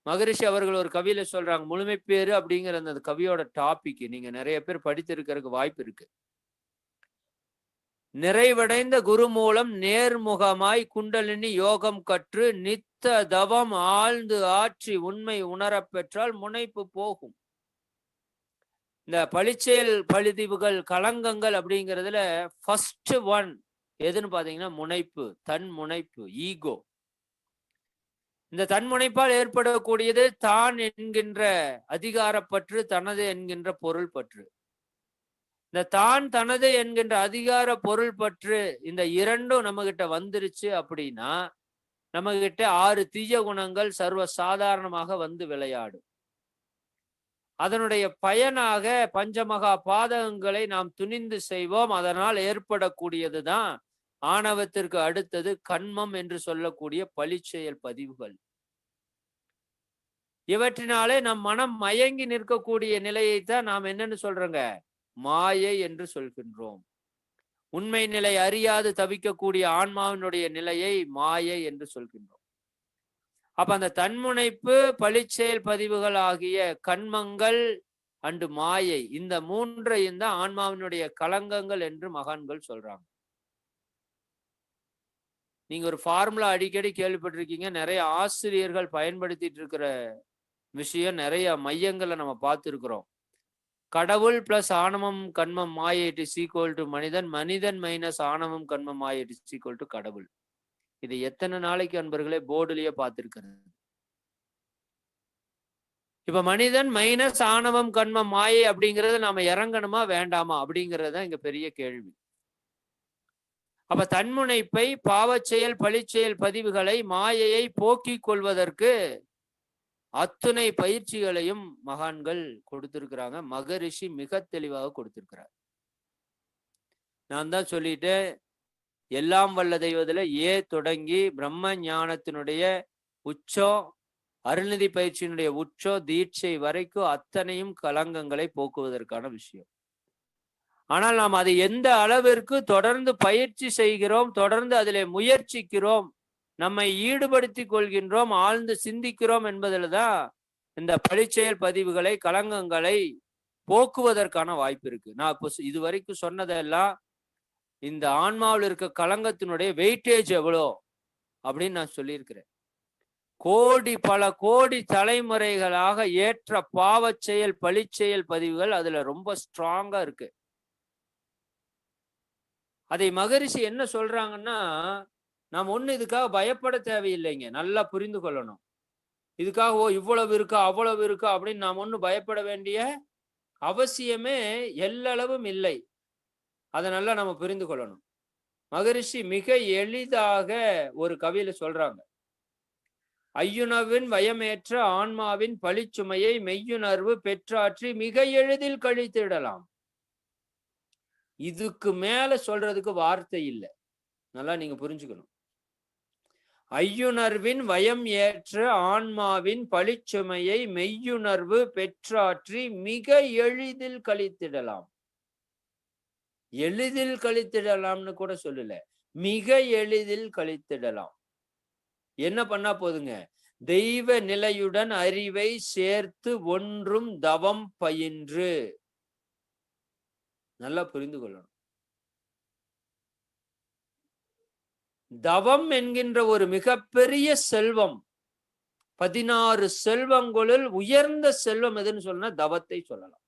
மகரிஷி அவர்கள் ஒரு கவியில சொல்றாங்க, முழுமை பேரு அப்படிங்கிற அந்த கவியோட டாபிக் நீங்க நிறைய பேர் படித்திருக்கிறதுக்கு வாய்ப்பு இருக்கு. நிறைவடைந்த குரு மூலம் நேர்முகமாய் குண்டலினி யோகம் கற்று நித்த தவம் ஆழ்ந்து ஆற்றி உண்மை உணரப் பெற்றால் முனைப்பு போகும். இந்த பழிச்செயல் பழிதிவுகள் களங்கங்கள் அப்படிங்கிறதுல ஃபர்ஸ்ட் ஒன் எதுன்னு பாத்தீங்கன்னா முனைப்பு, தன் முனைப்பு, ஈகோ. இந்த தன்முனைப்பால் ஏற்படக்கூடியது தான் என்கின்ற அதிகாரப்பற்று, தனது என்கின்ற பொருள் பற்று. இந்த தான் தனது என்கின்ற அதிகார பொருள் பற்று இந்த இரண்டும் நம்ம கிட்ட வந்துருச்சு அப்படின்னா நம்ம கிட்ட 6 தீய குணங்கள் சர்வ சாதாரணமாக வந்து விளையாடும். அதனுடைய பயனாக பஞ்சமகா பாதகங்களை நாம் துணிந்து செய்வோம். அதனால் ஏற்படக்கூடியதுதான் ஆணவத்திற்கு அடுத்தது கண்மம் என்று சொல்லக்கூடிய பழிச்செயல் பதிவுகள். இவற்றினாலே நம் மனம் மயங்கி நிற்கக்கூடிய நிலையைத்தான் நாம் என்னன்னு சொல்றோங்க, மாயை என்று சொல்கின்றோம். உண்மை நிலை அறியாது தவிக்கக்கூடிய ஆன்மாவினுடைய நிலையை மாயை என்று சொல்கின்றோம். அப்ப அந்த தன்முனைப்பு, பழிச்செயல் பதிவுகள் ஆகிய கண்மங்கள் அண்டு மாயை, இந்த 3ஐயும் தான் ஆன்மாவினுடைய களங்கங்கள் என்று மகான்கள் சொல்றாங்க. நீங்க ஒரு ஃபார்முலா அடிக்கடி கேள்விப்பட்டிருக்கீங்க. நிறைய ஆசிரியர்கள் பயன்படுத்திட்டு இருக்கிற விஷயம், நிறைய மையங்களை நம்ம பார்த்துருக்கிறோம். கடவுள் பிளஸ் ஆணவம் கண்மம் மாயை இட் இஸ் ஈக்குவல் டு மனிதன், மனிதன் மைனஸ் ஆணவம் கண்மம் மாயை இட் இஸ் ஈக்குவல் டு கடவுள். இது எத்தனை நாளைக்கு அன்பர்களே போர்டுலயே பார்த்திருக்கிறது. இப்ப மனிதன் மைனஸ் ஆணவம் கண்மம் மாயை அப்படிங்கறத நாம இறங்கணுமா வேண்டாமா அப்படிங்கறத இங்க பெரிய கேள்வி. அப்ப தன்முனைப்பை, பாவச்செயல், பழிச்செயல் பதிவுகளை, மாயையை போக்கிக் கொள்வதற்கு அத்துணை பயிற்சிகளையும் மகான்கள் கொடுத்திருக்கிறாங்க. மகரிஷி மிக தெளிவாக கொடுத்திருக்கிறார். நான் தான் சொல்லிட்டேன், எல்லாம் வல்ல தெய்வத்துல தொடங்கி பிரம்ம ஞானத்தினுடைய உச்சம், அருள்நிதி பயிற்சியினுடைய உச்சம், தீட்சை வரைக்கும் அத்தனையும் கலங்கங்களை போக்குவதற்கான விஷயம். ஆனால் நாம் அதை எந்த அளவிற்கு தொடர்ந்து பயிற்சி செய்கிறோம், தொடர்ந்து அதிலே முயற்சிக்கிறோம், நம்மை ஈடுபடுத்தி கொள்கின்றோம், ஆழ்ந்து சிந்திக்கிறோம் என்பதில் தான் இந்த பழிச்செயல் பதிவுகளை, கலங்கங்களை போக்குவதற்கான வாய்ப்பு இருக்கு. நான் இப்போ இதுவரைக்கும் சொன்னதெல்லாம் இந்த ஆன்மாவில் இருக்க கலங்கத்தினுடைய வெயிட்டேஜ் எவ்வளோ அப்படின்னு நான் சொல்லியிருக்கிறேன். பல கோடி தலைமுறைகளாக ஏற்ற பாவச் செயல், பழிச்செயல் பதிவுகள் அதுல ரொம்ப ஸ்ட்ராங்கா இருக்கு. அதை மகரிஷி என்ன சொல்றாங்கன்னா, நாம் ஒண்ணு இதுக்காக பயப்பட தேவையில்லைங்க. நல்லா புரிந்து கொள்ளணும். இதுக்காக இவ்வளவு இருக்கா அவ்வளவு இருக்கா அப்படின்னு நாம் ஒண்ணு பயப்பட வேண்டிய அவசியமே எல்லளவும் இல்லை. அதை நல்லா நம்ம புரிந்து கொள்ளணும். மகரிஷி மிக எளிதாக ஒரு கவியில சொல்றாங்க, ஐயுணவின் வயமேற்ற ஆன்மாவின் பழிச்சுமையை மெய்யுணர்வு பெற்றாற்றி மிக எளிதில் கழித்திடலாம். இதுக்கு மேல சொல்றதுக்கு வார்த்தை இல்லை. நல்லா நீங்க புரிஞ்சுக்கணும். ஐயுணர்வின் வயம் ஏற்ற ஆன்மாவின் பழிச்சுமையை மெய்யுணர்வு பெற்றாற்றி மிக எளிதில் கழித்திடலாம். எளிதில் கழித்திடலாம்னு கூட சொல்லல, மிக எளிதில் கழித்திடலாம். என்ன பண்ணா போதுங்க, தெய்வ நிலையுடன் அறிவை சேர்த்து ஒன்றும் தவம் பயின்று. நல்லா புரிந்து கொள்ளணும். தவம் என்கின்ற ஒரு மிகப்பெரிய செல்வம். 16 செல்வங்களுள் உயர்ந்த செல்வம் எதுன்னு சொன்னா தவத்தை சொல்லலாம்.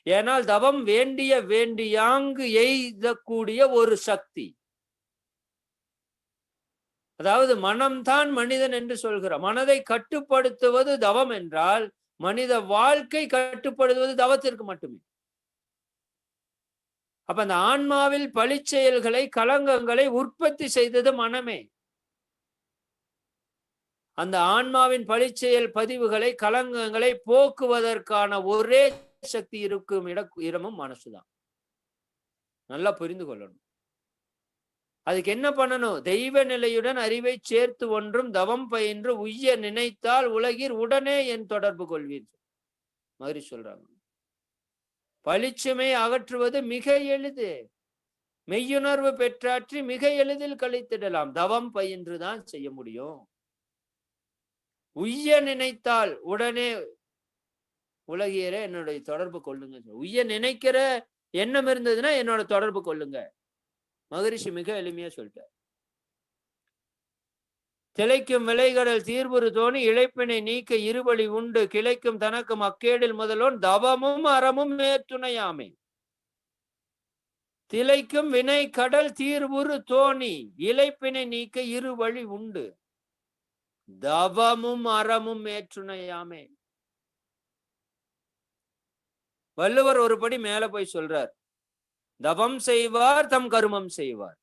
ஏனால் தவம் வேண்டியாங்கு எய்தக்கூடிய ஒரு சக்தி. அதாவது மனம்தான் மனிதன் என்று சொல்கிறார். மனதை கட்டுப்படுத்துவது தவம் என்றால் மனித வாழ்க்கை கட்டுப்படுத்துவது தவத்திற்கு மட்டுமே. அப்ப அந்த ஆன்மாவில் பழிச்செயல்களை, கலங்கங்களை உற்பத்தி செய்தது மனமே. அந்த ஆன்மாவின் பழிச்செயல் பதிவுகளை, கலங்கங்களை போக்குவதற்கான ஒரே சக்தி இருக்கும் இடமும் மனசுதான். நல்லா புரிந்து கொள்ளணும். அதுக்கு என்ன பண்ணணும்? தெய்வ நிலையுடன் அறிவை சேர்த்து ஒன்றும் தவம் பயின்று உய்ய நினைத்தால் உலகில் உடனே என் தொடர்பு கொள்வீர் மாதிரி சொல்றாங்க. பழிச்சுமை அகற்றுவது மிக எளிது. மெய்யுணர்வு பெற்றாற்றி மிக எளிதில் கழித்திடலாம். தவம் பயின்றுதான் செய்ய முடியும். உய்ய நினைத்தால் உடனே உலகியரே என்னுடைய தொடர்பு கொள்ளுங்க. உய்ய நினைக்கிற எண்ணம் இருந்ததுன்னா என்னோட தொடர்பு கொள்ளுங்க. மகரிஷி மிக எளிமையா சொல்லிட்டார். திளைக்கும் விளைகடல் தீர்வுறு தோணி இழைப்பினை நீக்க இருவழி உண்டு கிளைக்கும் தனக்கும் அக்கேடில் முதலோன் தவமும் அறமும் மேற்துணையாமே. திளைக்கும் வினை கடல் தீர்வுறு தோணி இழைப்பினை நீக்க இருவழி உண்டு தவமும் அறமும் மேற்றுணையாமே. வள்ளுவர் ஒரு படி மேல போய் சொல்றார், தவம் செய்வார் தம் கருமம் செய்வார்.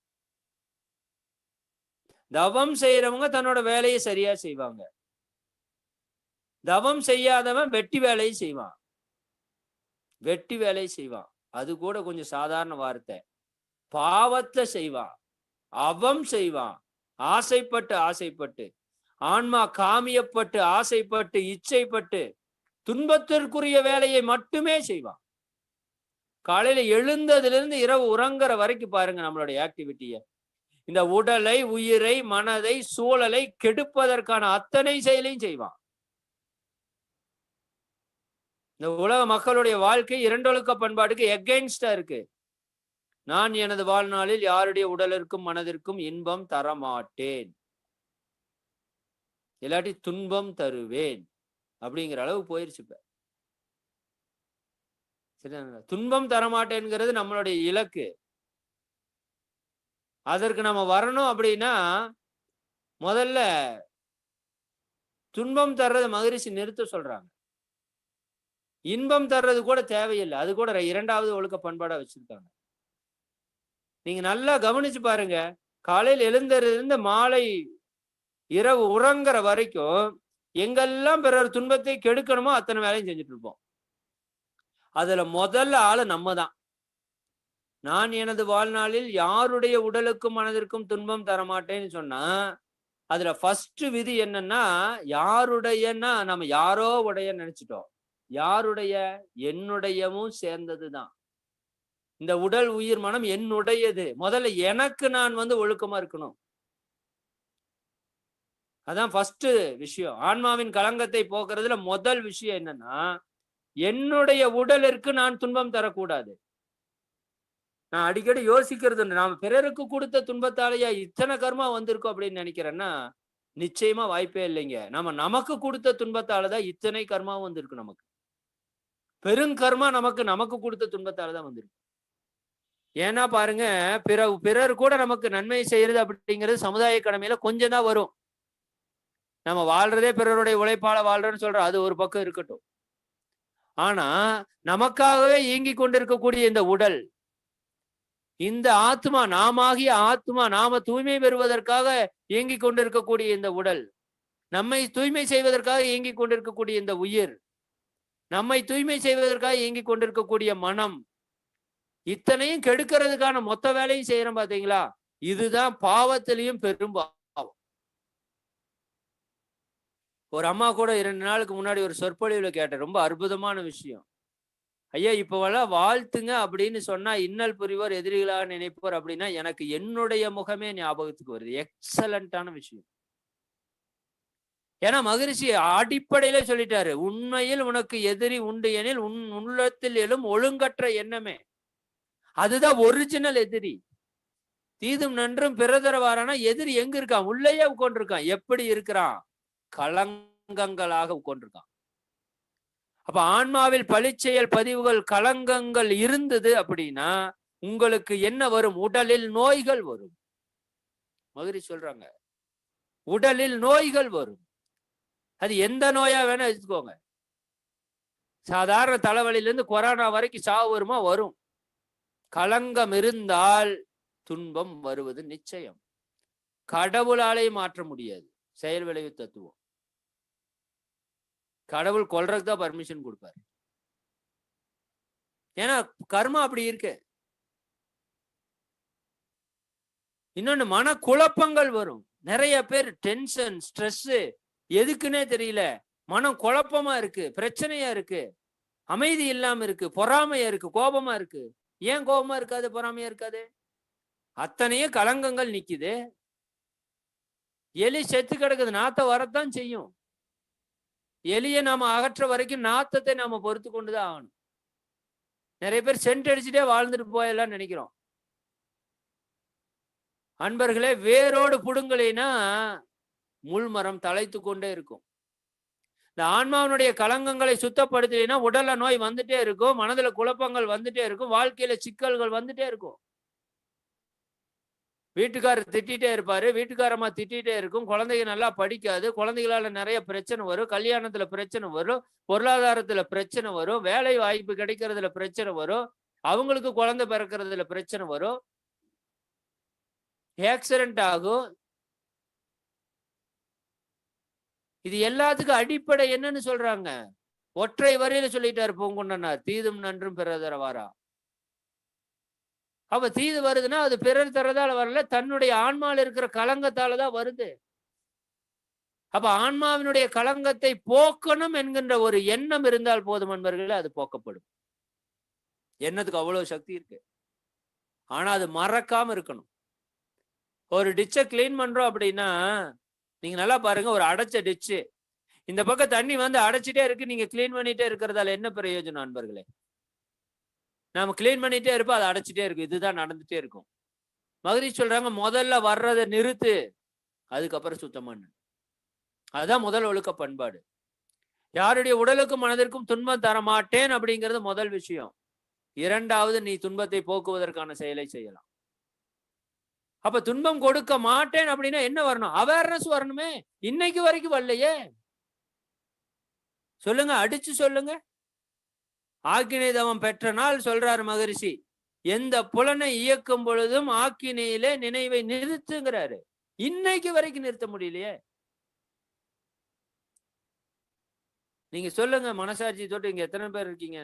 தவம் செய்யறவங்க தன்னோட வேலையை சரியா செய்வாங்க. தவம் செய்யாதவன் வெட்டி வேலையை செய்வான். வெட்டி வேலையை செய்வான். அது கூட கொஞ்சம் சாதாரண வார்த்தை. பாவத்தை செய்வான், அவம் செய்வான். ஆசைப்பட்டு ஆன்மா காமியப்பட்டு ஆசைப்பட்டு இச்சைப்பட்டு துன்பத்திற்குரிய வேலையை மட்டுமே செய்வான். காலையில எழுந்ததிலிருந்து இரவு உறங்குற வரைக்கும் பாருங்க நம்மளுடைய ஆக்டிவிட்டிய. இந்த உடலை, உயிரை, மனதை, சூழலை கெடுப்பதற்கான அத்தனை செயலையும் செய்வான். இந்த உலக மக்களுடைய வாழ்க்கை இரண்டொழுக்க பண்பாட்டுக்கு எகெயின்ஸ்டா இருக்கு. நான் எனது வாழ்நாளில் யாருடைய உடலிற்கும் மனதிற்கும் இன்பம் தரமாட்டேன், இல்லாட்டி துன்பம் தருவேன் அப்படிங்கிற அளவு போயிருச்சு. இப்ப சரிங்களா? துன்பம் தரமாட்டேங்கிறது நம்மளுடைய இலக்கு. அதற்கு நம்ம வரணும் அப்படின்னா முதல்ல துன்பம் தர்றது மகரிஷி நிறுத்த சொல்றாங்க. இன்பம் தர்றது கூட தேவையில்லை. அது கூட இரண்டாவது ஒழுக்க பண்பாடா வச்சிருக்காங்க. நீங்க நல்லா கவனிச்சு பாருங்க. காலையில் எழுந்திருந்து மாலை இரவு உறங்குற வரைக்கும் எங்கெல்லாம் பிறர் துன்பத்தை கெடுக்கணுமோ அத்தனை வேலையும் செஞ்சுட்டு இருப்போம். அதுல முதல்ல ஆளு நம்ம தான். நான் எனது வாழ்நாளில் யாருடைய உடலுக்கும் மனதிற்கும் துன்பம் தரமாட்டேன்னு சொன்னா, அதுல ஃபர்ஸ்ட் விதி என்னன்னா, யாருடையன்னா நம்ம யாரோ உடைய நினைச்சிட்டோம். யாருடைய? என்னுடையவும் சேர்ந்ததுதான். இந்த உடல் உயிர் மனம் என்னுடையது. முதல்ல எனக்கு நான் ஒழுக்கமா இருக்கணும். அதான் ஃபர்ஸ்ட் விஷயம். ஆன்மாவின் களங்கத்தை போக்குறதுல முதல் விஷயம் என்னன்னா, என்னுடைய உடலிற்கு நான் துன்பம் தரக்கூடாது. நான் அடிக்கடி யோசிக்கிறது நாம பிறருக்கு கொடுத்த துன்பத்தாலேயா இத்தனை கர்மா வந்திருக்கோம் அப்படின்னு நினைக்கிறேன்னா, நிச்சயமா வாய்ப்பே இல்லைங்க. நம்ம நமக்கு கொடுத்த துன்பத்தாலதான் இத்தனை கர்மா வந்திருக்கு நமக்கு. பெருங்கர்மா நமக்கு கொடுத்த துன்பத்தாலதான் வந்திருக்கு. ஏன்னா பாருங்க, பிறர் கூட நமக்கு நன்மை செய்யறது அப்படிங்கிறது சமுதாய கடமையில கொஞ்சம் தான் வரும். நம்ம வாழ்றதே பிறருடைய உழைப்பால வாழ்றோம்னு சொல்றோம், அது ஒரு பக்கம் இருக்கட்டும். ஆனா நமக்காகவே இயங்கி கொண்டிருக்கக்கூடிய இந்த உடல், இந்த ஆத்மா, நாமாகிய ஆத்மா, நாம தூய்மை பெறுவதற்காக இயங்கி கொண்டிருக்கக்கூடிய இந்த உடல், நம்மை தூய்மை செய்வதற்காக இயங்கி கொண்டிருக்கக்கூடிய இந்த உயிர், நம்மை தூய்மை செய்வதற்காக இயங்கி கொண்டிருக்கக்கூடிய மனம், இத்தனையும் கெடுக்கிறதுக்கான மொத்த வேலையும் செய்யறோம் பாத்தீங்களா? இதுதான் பாவத்திலையும் பெரும் பாவம். ஒரு அம்மா கூட 2 நாளுக்கு முன்னாடி ஒரு சொற்பொழிவுல கேட்டேன். ரொம்ப அற்புதமான விஷயம். ஐயா, இப்பவெல்லாம் வாழ்த்துங்க அப்படின்னு சொன்னா இன்னல் புரிவோர் எதிரிகளாக நினைப்போர் அப்படின்னா எனக்கு என்னுடைய முகமே ஞாபகத்துக்கு வருது. எக்ஸலண்டான விஷயம். ஏன்னா மகரிஷி அடிப்படையில சொல்லிட்டாரு, உண்மையில் உனக்கு எதிரி உண்டு எனில் உன் உள்ளத்தில் எழும் ஒழுங்கற்ற எண்ணமே, அதுதான் ஒரிஜினல் எதிரி. தீதும் நன்றும் பிறதரவாரானா எதிரி எங்க இருக்கான்? உள்ளேயே உட்கார்ந்துருக்கான். எப்படி இருக்கிறான்? களங்கங்களாக உட்கார்ந்துருக்கான். அப்ப ஆன்மாவில் பழிச்செயல் பதிவுகள் களங்கங்கள் இருந்தது அப்படின்னா உங்களுக்கு என்ன வரும்? உடலில் நோய்கள் வரும். மகிரி சொல்றாங்க, உடலில் நோய்கள் வரும். அது எந்த நோயா வேணா எடுத்துக்கோங்க. சாதாரண தலைவலியிலிருந்து கொரோனா வரைக்கும் சாவு வருமா? வரும். களங்கம் இருந்தால் துன்பம் வருவது நிச்சயம். கடவுளாலே மாற்ற முடியாது. செயல் விளைவு தத்துவம். கடவுள் கொல்றதுக்கு தான் பர்மிஷன் கொடுப்பாரு. ஏன்னா கர்மா அப்படி இருக்கு. இன்னொன்னு, மன குழப்பங்கள் வரும். நிறைய பேர் டென்ஷன், ஸ்ட்ரெஸ், எதுக்குன்னே தெரியல, மனம் குழப்பமா இருக்கு, பிரச்சனையா இருக்கு, அமைதி இல்லாம இருக்கு, பொறாமையா இருக்கு, கோபமா இருக்கு. ஏன் கோபமா இருக்காது, பொறாமையா இருக்காது? அத்தனையும் களங்கங்கள் நிக்குது. எலி செத்து கிடக்குது, நாத்த வரத்தான் செய்யும். எலியை நாம அகற்ற வரைக்கும் நாத்தத்தை நாம பொறுத்து கொண்டுதான் ஆகணும். நிறைய பேர் சென்ட் அடிச்சுட்டே வாழ்ந்துட்டு போயெல்லாம் நினைக்கிறோம். அன்பர்களே, வேரோடு புடுங்கலைன்னா முள்மரம் தலைத்து கொண்டே இருக்கும். இந்த ஆன்மாவினுடைய களங்கங்களை சுத்தப்படுத்தலைன்னா உடல்ல நோய் வந்துட்டே இருக்கும், மனதுல குழப்பங்கள் வந்துட்டே இருக்கும், வாழ்க்கையில சிக்கல்கள் வந்துட்டே இருக்கும். வீட்டுக்காரர் திட்டிகிட்டே இருப்பாரு, வீட்டுக்காரமா திட்டிகிட்டே இருக்கும், குழந்தைங்க நல்லா படிக்காது, குழந்தைகளால நிறைய பிரச்சனை வரும், கல்யாணத்துல பிரச்சனை வரும், பொருளாதாரத்துல பிரச்சனை வரும், வேலை வாய்ப்பு கிடைக்கிறதுல பிரச்சனை வரும், அவங்களுக்கு குழந்தை பிறக்கிறதுல பிரச்சனை வரும், ஆக்சிடென்ட் ஆகும். இது எல்லாத்துக்கும் அடிப்படை என்னன்னு சொல்றாங்க? ஒற்றை வரையில சொல்லிட்டாரு பூங்குன்றனார், தீதும் நன்றும் பிறர் தரவாரா. அப்ப தீது வருதுன்னா அது பிறர் தரதால வரல, தன்னுடைய ஆன்மாவில் இருக்கிற களங்கத்தாலதான் வருது. அப்ப ஆன்மாவினுடைய களங்கத்தை போக்கணும் என்கின்ற ஒரு எண்ணம் இருந்தால் போதும் அன்பர்களே, அது போக்கப்படும். எண்ணத்துக்கு அவ்வளவு சக்தி இருக்கு. ஆனா அது மறக்காம இருக்கணும். ஒரு டிச்சை கிளீன் பண்றோம் அப்படின்னா நீங்க நல்லா பாருங்க, ஒரு அடைச்ச டிச்சு, இந்த பக்கம் தண்ணி அடைச்சிட்டே இருக்கு, நீங்க கிளீன் பண்ணிட்டே இருக்கிறதால என்ன பிரயோஜனம் அன்பர்களே? நாம கிளீன் பண்ணிட்டே இருப்போம், அதை அடைச்சிட்டே இருக்கும். இதுதான் நடந்துட்டே இருக்கும். மகரிஷி சொல்றாங்க, முதல்ல வர்றதை நிறுத்து, அதுக்கப்புறம் சுத்தம் பண்ணு. அதுதான் முதல் ஒழுக்க பண்பாடு. யாருடைய உடலுக்கும் மனதிற்கும் துன்பம் தர மாட்டேன் அப்படிங்கிறது முதல் விஷயம். இரண்டாவது, நீ துன்பத்தை போக்குவதற்கான செயலை செய்யலாம். அப்ப துன்பம் கொடுக்க மாட்டேன் அப்படின்னா என்ன வரணும்? அவேர்னஸ் வரணுமே. இன்னைக்கு வரைக்கும் வரலையே. சொல்லுங்க, அடிச்சு சொல்லுங்க. ஆக்கினை தவம் பெற்ற நாள் சொல்றாரு மகரிஷி, எந்த புலனை இயக்கும் பொழுதும் ஆக்கினையிலே நினைவை நிறுத்துங்கிறாரு. இன்னைக்கு வரைக்கும் நிறுத்த முடியலையே. நீங்க சொல்லுங்க, மனசாட்சி தொட்டு இங்க எத்தனை பேர் இருக்கீங்க?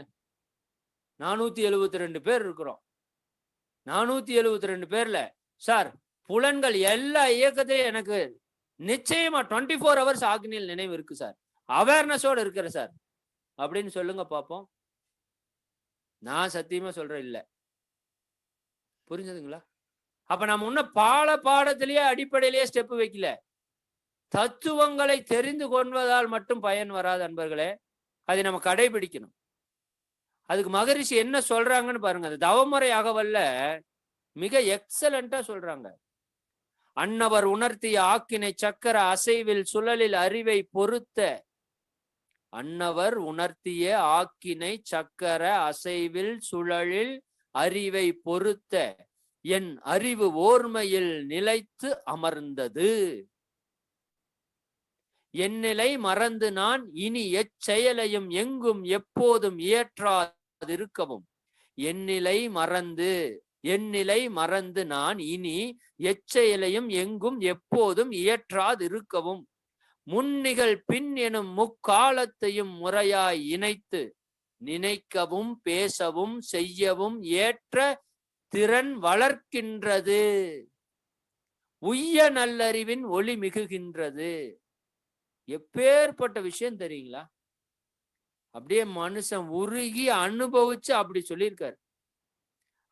472 பேர் இருக்கிறோம். 472 பேர்ல சார் புலன்கள் எல்லா இயக்கத்தையும் எனக்கு நிச்சயமா 24 hours ஆக்னியில் நினைவு இருக்கு சார், அவேர்னஸோட இருக்கிற சார் அப்படின்னு சொல்லுங்க பாப்போம். நான் சத்தியமா சொல்றேன் இல்ல. புரிஞ்சதுங்களா? அப்ப நம்ம இன்னும் பாடத்திலேயே அடிப்படையிலேயே ஸ்டெப் வைக்கல. தத்துவங்களை தெரிந்து கொள்வதால் மட்டும் பயன் வராது அன்பர்களே, அதை நம்ம கடைபிடிக்கணும். அதுக்கு மகரிஷி என்ன சொல்றாங்கன்னு பாருங்க. அது தவமுறை அகவல்ல மிக எக்ஸலண்டா சொல்றாங்க. அன்னவர் உணர்த்திய ஆக்கினை சக்கர அசைவில் சுழலில் அறிவை பொருத்த, அன்னவர் உணர்த்திய ஆக்கினை சக்கர அசைவில் சுழலில் அறிவை பொருத்த என் அறிவு ஓர்மையில் நிலைத்து அமர்ந்தது. என் நிலை மறந்து நான் இனி எச்செயலையும் எங்கும் எப்போதும் இயற்றாதிருக்கவும், என் நிலை மறந்து நான் இனி எச்செயலையும் எங்கும் எப்போதும் இயற்றாதிருக்கவும், முன்னிகழ் பின் எனும் முக்காலத்தையும் முறையாய் இணைத்து நினைக்கவும் பேசவும் செய்யவும் ஏற்ற திறன் வளர்க்கின்றது. உய்ய நல்லறிவின் ஒளி மிகுகின்றது. எப்பேற்பட்ட விஷயம் தெரியுங்களா? அப்படியே மனுஷன் உருகி அனுபவிச்சு அப்படி சொல்லியிருக்காரு.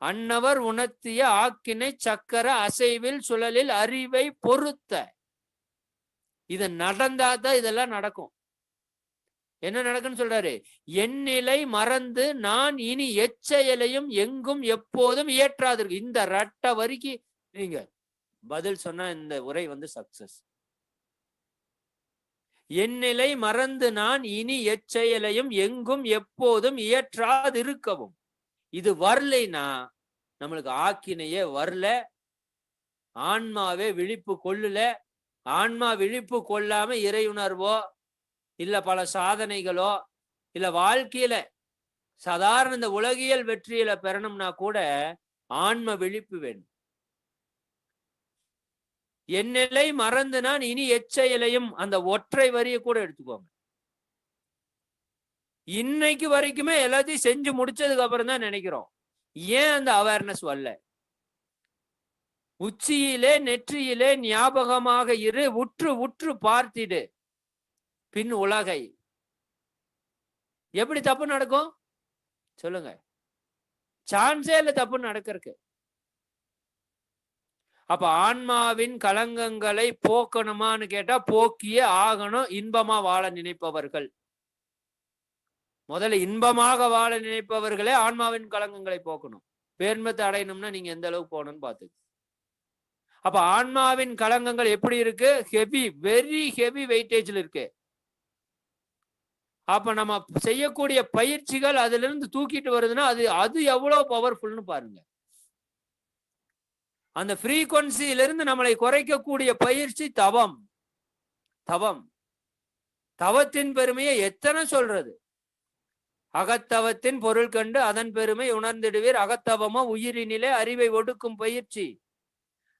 அன்னவர் உணர்த்திய ஆக்கினை சக்கர அசைவில் சுழலில் அறிவை பொருத்த. இது நடந்தாதான் இதெல்லாம் நடக்கும். என்ன நடக்குன்னு சொல்றாரு? என் நிலை மறந்து நான் இனி எச்செயலையும் எங்கும் எப்போதும் இயற்றாதிருக்கு. இந்த ரட்ட வரிக்கு நீங்க பதில் சொன்னா இந்த உரை சக்சஸ். என் நிலை மறந்து நான் இனி எச்செயலையும் எங்கும் எப்போதும் இயற்றாதிருக்கவும். இது வரலைன்னா நம்மளுக்கு ஆக்கினையே வரல, ஆன்மாவே விழிப்பு கொள்ளல. ஆன்மா விழிப்பு கொள்ளாம இறையுணர்வோ இல்ல பல சாதனைகளோ இல்ல வாழ்க்கையில சாதாரண இந்த உலகியல் வெற்றியில பெறணும்னா கூட ஆன்ம விழிப்பு வேணும். என் நிலை மறந்து நான் இனி எச்செயலையும், அந்த ஒற்றை வரியை கூட எடுத்துக்கோங்க. இன்னைக்கு வரைக்குமே எல்லாத்தையும் செஞ்சு முடிச்சதுக்கு அப்புறம் தான் நினைக்கிறோம், ஏன் அந்த அவேர்னஸ் வரல? உச்சியிலே நெற்றியிலே ஞாபகமாக இரு, உற்று உற்று பார்த்திடு பின் உலகை. எப்படி தப்பு நடக்கும் சொல்லுங்க? சான்ஸே இல்ல தப்பு நடக்கிறதுக்கு. அப்ப ஆன்மாவின் கலங்கங்களை போக்கணுமான்னு கேட்டா போக்கியே ஆகணும். இன்பமா வாழ நினைப்பவர்கள், முதல்ல இன்பமாக வாழ நினைப்பவர்களே ஆன்மாவின் கலங்கங்களை போக்கணும். பேர்மத்தை அடையணும்னா நீங்க எந்த அளவுக்கு போகணும்னு பார்த்து. அப்ப ஆன்மாவின் கலங்கங்கள் எப்படி இருக்கு? ஹெவி, வெரி ஹெவி வெயிட்டேஜ்ல இருக்கு. அப்ப நம்ம செய்யக்கூடிய பயிற்சிகள் அதுல இருந்து தூக்கிட்டு வருதுன்னா அது எவ்வளவு பவர்ஃபுல்னு பாருங்க. அந்த ஃப்ரீக்வன்சியிலிருந்து நம்மளை குறைக்கக்கூடிய பயிற்சி தவம். தவத்தின் பெருமையை எத்தனை சொல்றது? அகத்தவத்தின் பொருள் கண்டு அதன் பெருமை உணர்ந்திடுவீர், அகத்தவமோ உயிரினிலே அறிவை ஒடுக்கும் பயிற்சி.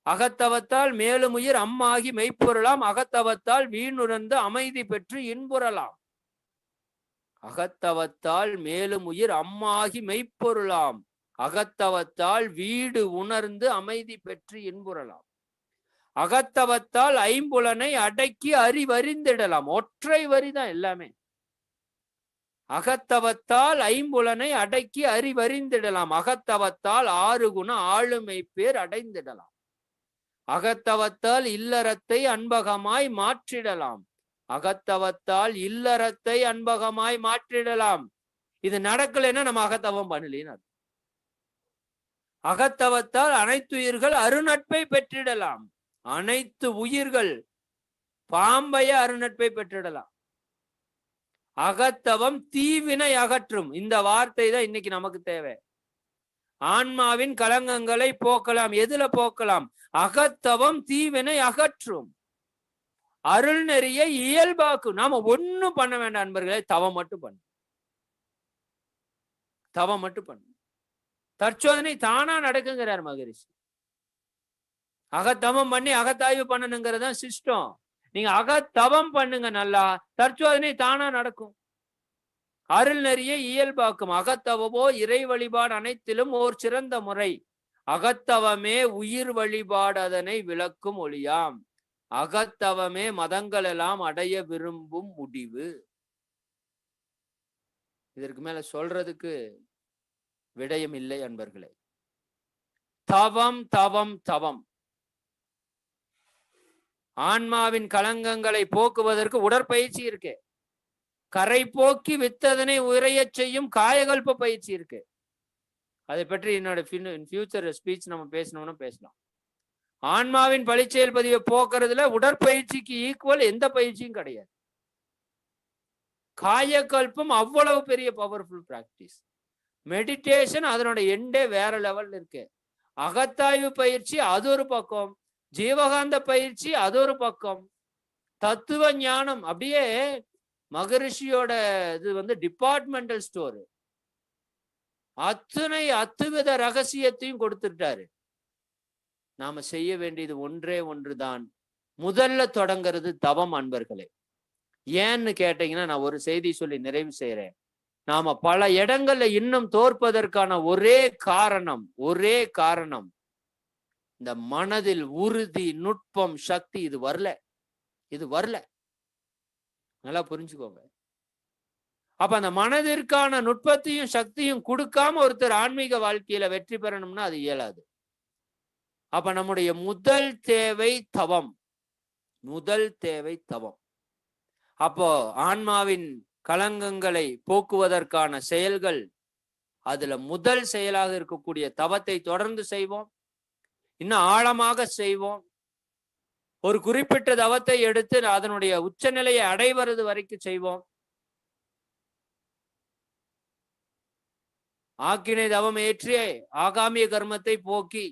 அகத்தவத்தால் மேலும் உயிர் அம்மாகி மெய்ப்பொருளாம், அகத்தவத்தால் வீணுணர்ந்து அமைதி பெற்று இன்புறலாம். அகத்தவத்தால் மேலும் உயிர் அம்மாகி மெய்ப்பொருளாம், அகத்தவத்தால் வீடு உணர்ந்து அமைதி பெற்று இன்புறலாம். அகத்தவத்தால் ஐம்புலனை அடக்கி அறிவறிந்திடலாம். ஒற்றை வரிதான் எல்லாமே. அகத்தவத்தால் ஐம்புலனை அடக்கி அறிவறிந்திடலாம். அகத்தவத்தால் 6 குண ஆளுமை பேர் அடைந்திடலாம். அகத்தவத்தால் இல்லறத்தை அன்பகமாய் மாற்றிடலாம். அகத்தவத்தால் இல்லறத்தை அன்பகமாய் மாற்றிடலாம். இது நடக்கலைன்னா நம்ம அகத்தவம் பண்ணலின்னு. அகத்தவத்தால் அனைத்துயிர்கள் அருநட்பை பெற்றிடலாம். அனைத்து உயிர்கள் பாம்பைய அருநட்பை பெற்றிடலாம். அகத்தவம் தீவினை அகற்றும். இந்த வார்த்தை தான் இன்னைக்கு நமக்கு தேவை. ஆன்மாவின் கலங்கங்களை போக்கலாம். எதுல போக்கலாம்? அகத்தவம் தீவினை அகற்றும், அருள் நெறியை இயல்பாக்கும். நாம ஒண்ணும் பண்ண வேண்டாம் அன்பர்களே, தவம் மட்டும் பண்ணு. தற்சோதனை தானா நடக்குங்கிறார் மகரிஷி. அகத்தவம் பண்ணி அகத்தாய்வு பண்ணணுங்கிறதான் சிஸ்டம். நீங்க அகத்தவம் பண்ணுங்க, நல்லா தற்சோதனை தானா நடக்கும். அருள் நெறிய இயல்பாக்கும். அகத்தவமோ இறை வழிபாடு அனைத்திலும் ஓர் சிறந்த முறை. அகத்தவமே உயிர் வழிபாடு அதனை விளக்கும் ஒளியாம். அகத்தவமே மதங்கள் எல்லாம் அடைய விரும்பும் முடிவு. இதற்கு மேல சொல்றதுக்கு விடயம் இல்லை அன்பர்களே. தவம் தவம் தவம். ஆன்மாவின் களங்கங்களை போக்குவதற்கு உடற்பயிற்சி இருக்கு. கரை போக்கி வித்ததனை உரைய செய்யும் காயகல்ப பயிற்சி இருக்கு. அதை பற்றி என்னோட ஃபியூச்சர் ஸ்பீச் நம்ம பேசணும்னு பேசலாம். ஆன்மாவின் பழிச்செயல் பதிவை போக்குறதுல உடற்பயிற்சிக்கு ஈக்குவல் எந்த பயிற்சியும் கிடையாது. காயகல்பம் அவ்வளவு பெரிய பவர்ஃபுல் பிராக்டிஸ். மெடிடேஷன் அதனோட எண்டே வேற லெவல்ல இருக்கு. அகத்தாய்வு பயிற்சி அது ஒரு பக்கம், ஜீவகாந்த பயிற்சி அது ஒரு பக்கம், தத்துவ ஞானம் அப்படியே மகரிஷியோட இது டிபார்ட்மெண்டல் ஸ்டோர். அத்துணை அத்துவித ரகசியத்தையும் கொடுத்துட்டாரு. நாம செய்ய வேண்டியது ஒன்றே ஒன்றுதான். முதல்ல தொடங்கிறது தவம் அன்பர்களே. ஏன்னு கேட்டீங்கன்னா, நான் ஒரு செய்தி சொல்லி நிறைவு செய்யறேன். நாம பல இடங்கள்ல இன்னும் தோற்பதற்கான ஒரே காரணம் இந்த மனதில் உறுதி, நுட்பம், சக்தி இது வரல. நல்லா புரிஞ்சுக்கோங்க. அப்ப அந்த மனதிற்கான நுட்பத்தையும் சக்தியும் கொடுக்காம ஒருத்தர் ஆன்மீக வாழ்க்கையில வெற்றி பெறணும்னா அது இயலாது. அப்ப நம்முடைய முதல் தேவை தவம். அப்போ ஆன்மாவின் களங்கங்களை போக்குவதற்கான செயல்கள், அதுல முதல் செயலாக இருக்கக்கூடிய தவத்தை தொடர்ந்து செய்வோம். இன்னும் ஆழமாக செய்வோம். ஒரு குறிப்பிட்ட தவத்தை எடுத்து அதனுடைய உச்சநிலையை அடைவது வரைக்கும் செய்வோம். ஆக்கினை தவம் ஏற்றி ஆகாமிய கர்மத்தை போக்கி,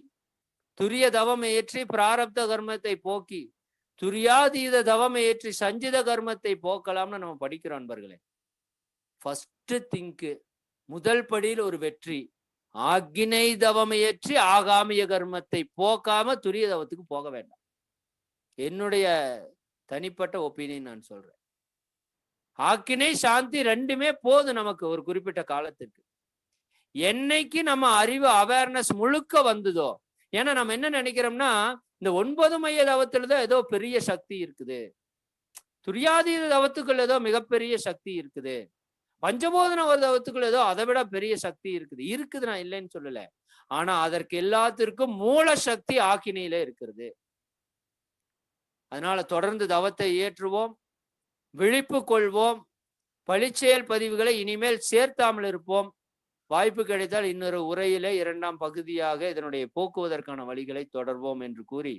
துரிய தவம் ஏற்றி பிராரப்த கர்மத்தை போக்கி, துரியாதீத தவம் ஏற்றி சஞ்சித கர்மத்தை போக்கலாம்னு நம்ம படிக்கிறோம் அன்பர்களே. ஃபர்ஸ்ட் திங்க், முதல் படியில் ஒரு வெற்றி. ஆக்கினை தவம் ஏற்றி ஆகாமிய கர்மத்தை போக்காம துரிய தவத்துக்கு போக வேண்டாம். என்னுடைய தனிப்பட்ட ஒப்பீனியன் நான் சொல்றேன். ஆக்கினை சாந்தி ரெண்டுமே போதும் நமக்கு ஒரு குறிப்பிட்ட காலத்துக்கு. என்னைக்கு நம்ம அறிவு அவேர்னஸ் முழுக்க வந்ததோ, ஏன்னா நம்ம என்ன நினைக்கிறோம்னா, இந்த 9 மைய தவத்துலதான் ஏதோ பெரிய சக்தி இருக்குது, துரியாதீத தவத்துக்குள்ள ஏதோ மிகப்பெரிய சக்தி இருக்குது, பஞ்சபோதன ஒரு தவத்துக்குள்ள ஏதோ அதை விட பெரிய சக்தி இருக்குது. நான் இல்லைன்னு சொல்லல. ஆனா அதற்கு எல்லாத்திற்கும் மூல சக்தி ஆக்கினையில இருக்கிறது. அதனால தொடர்ந்து தவத்தை ஏற்றுவோம், விழிப்பு கொள்வோம், பழிச்செயல் பதிவுகளை இனிமேல் சேர்த்தாமல் இருப்போம். வாய்ப்பு கிடைத்தால் இன்னொரு உரையிலே 2ஆம் பகுதியாக இதனுடைய போக்குவதற்கான வழிகளை தொடர்வோம் என்று கூறி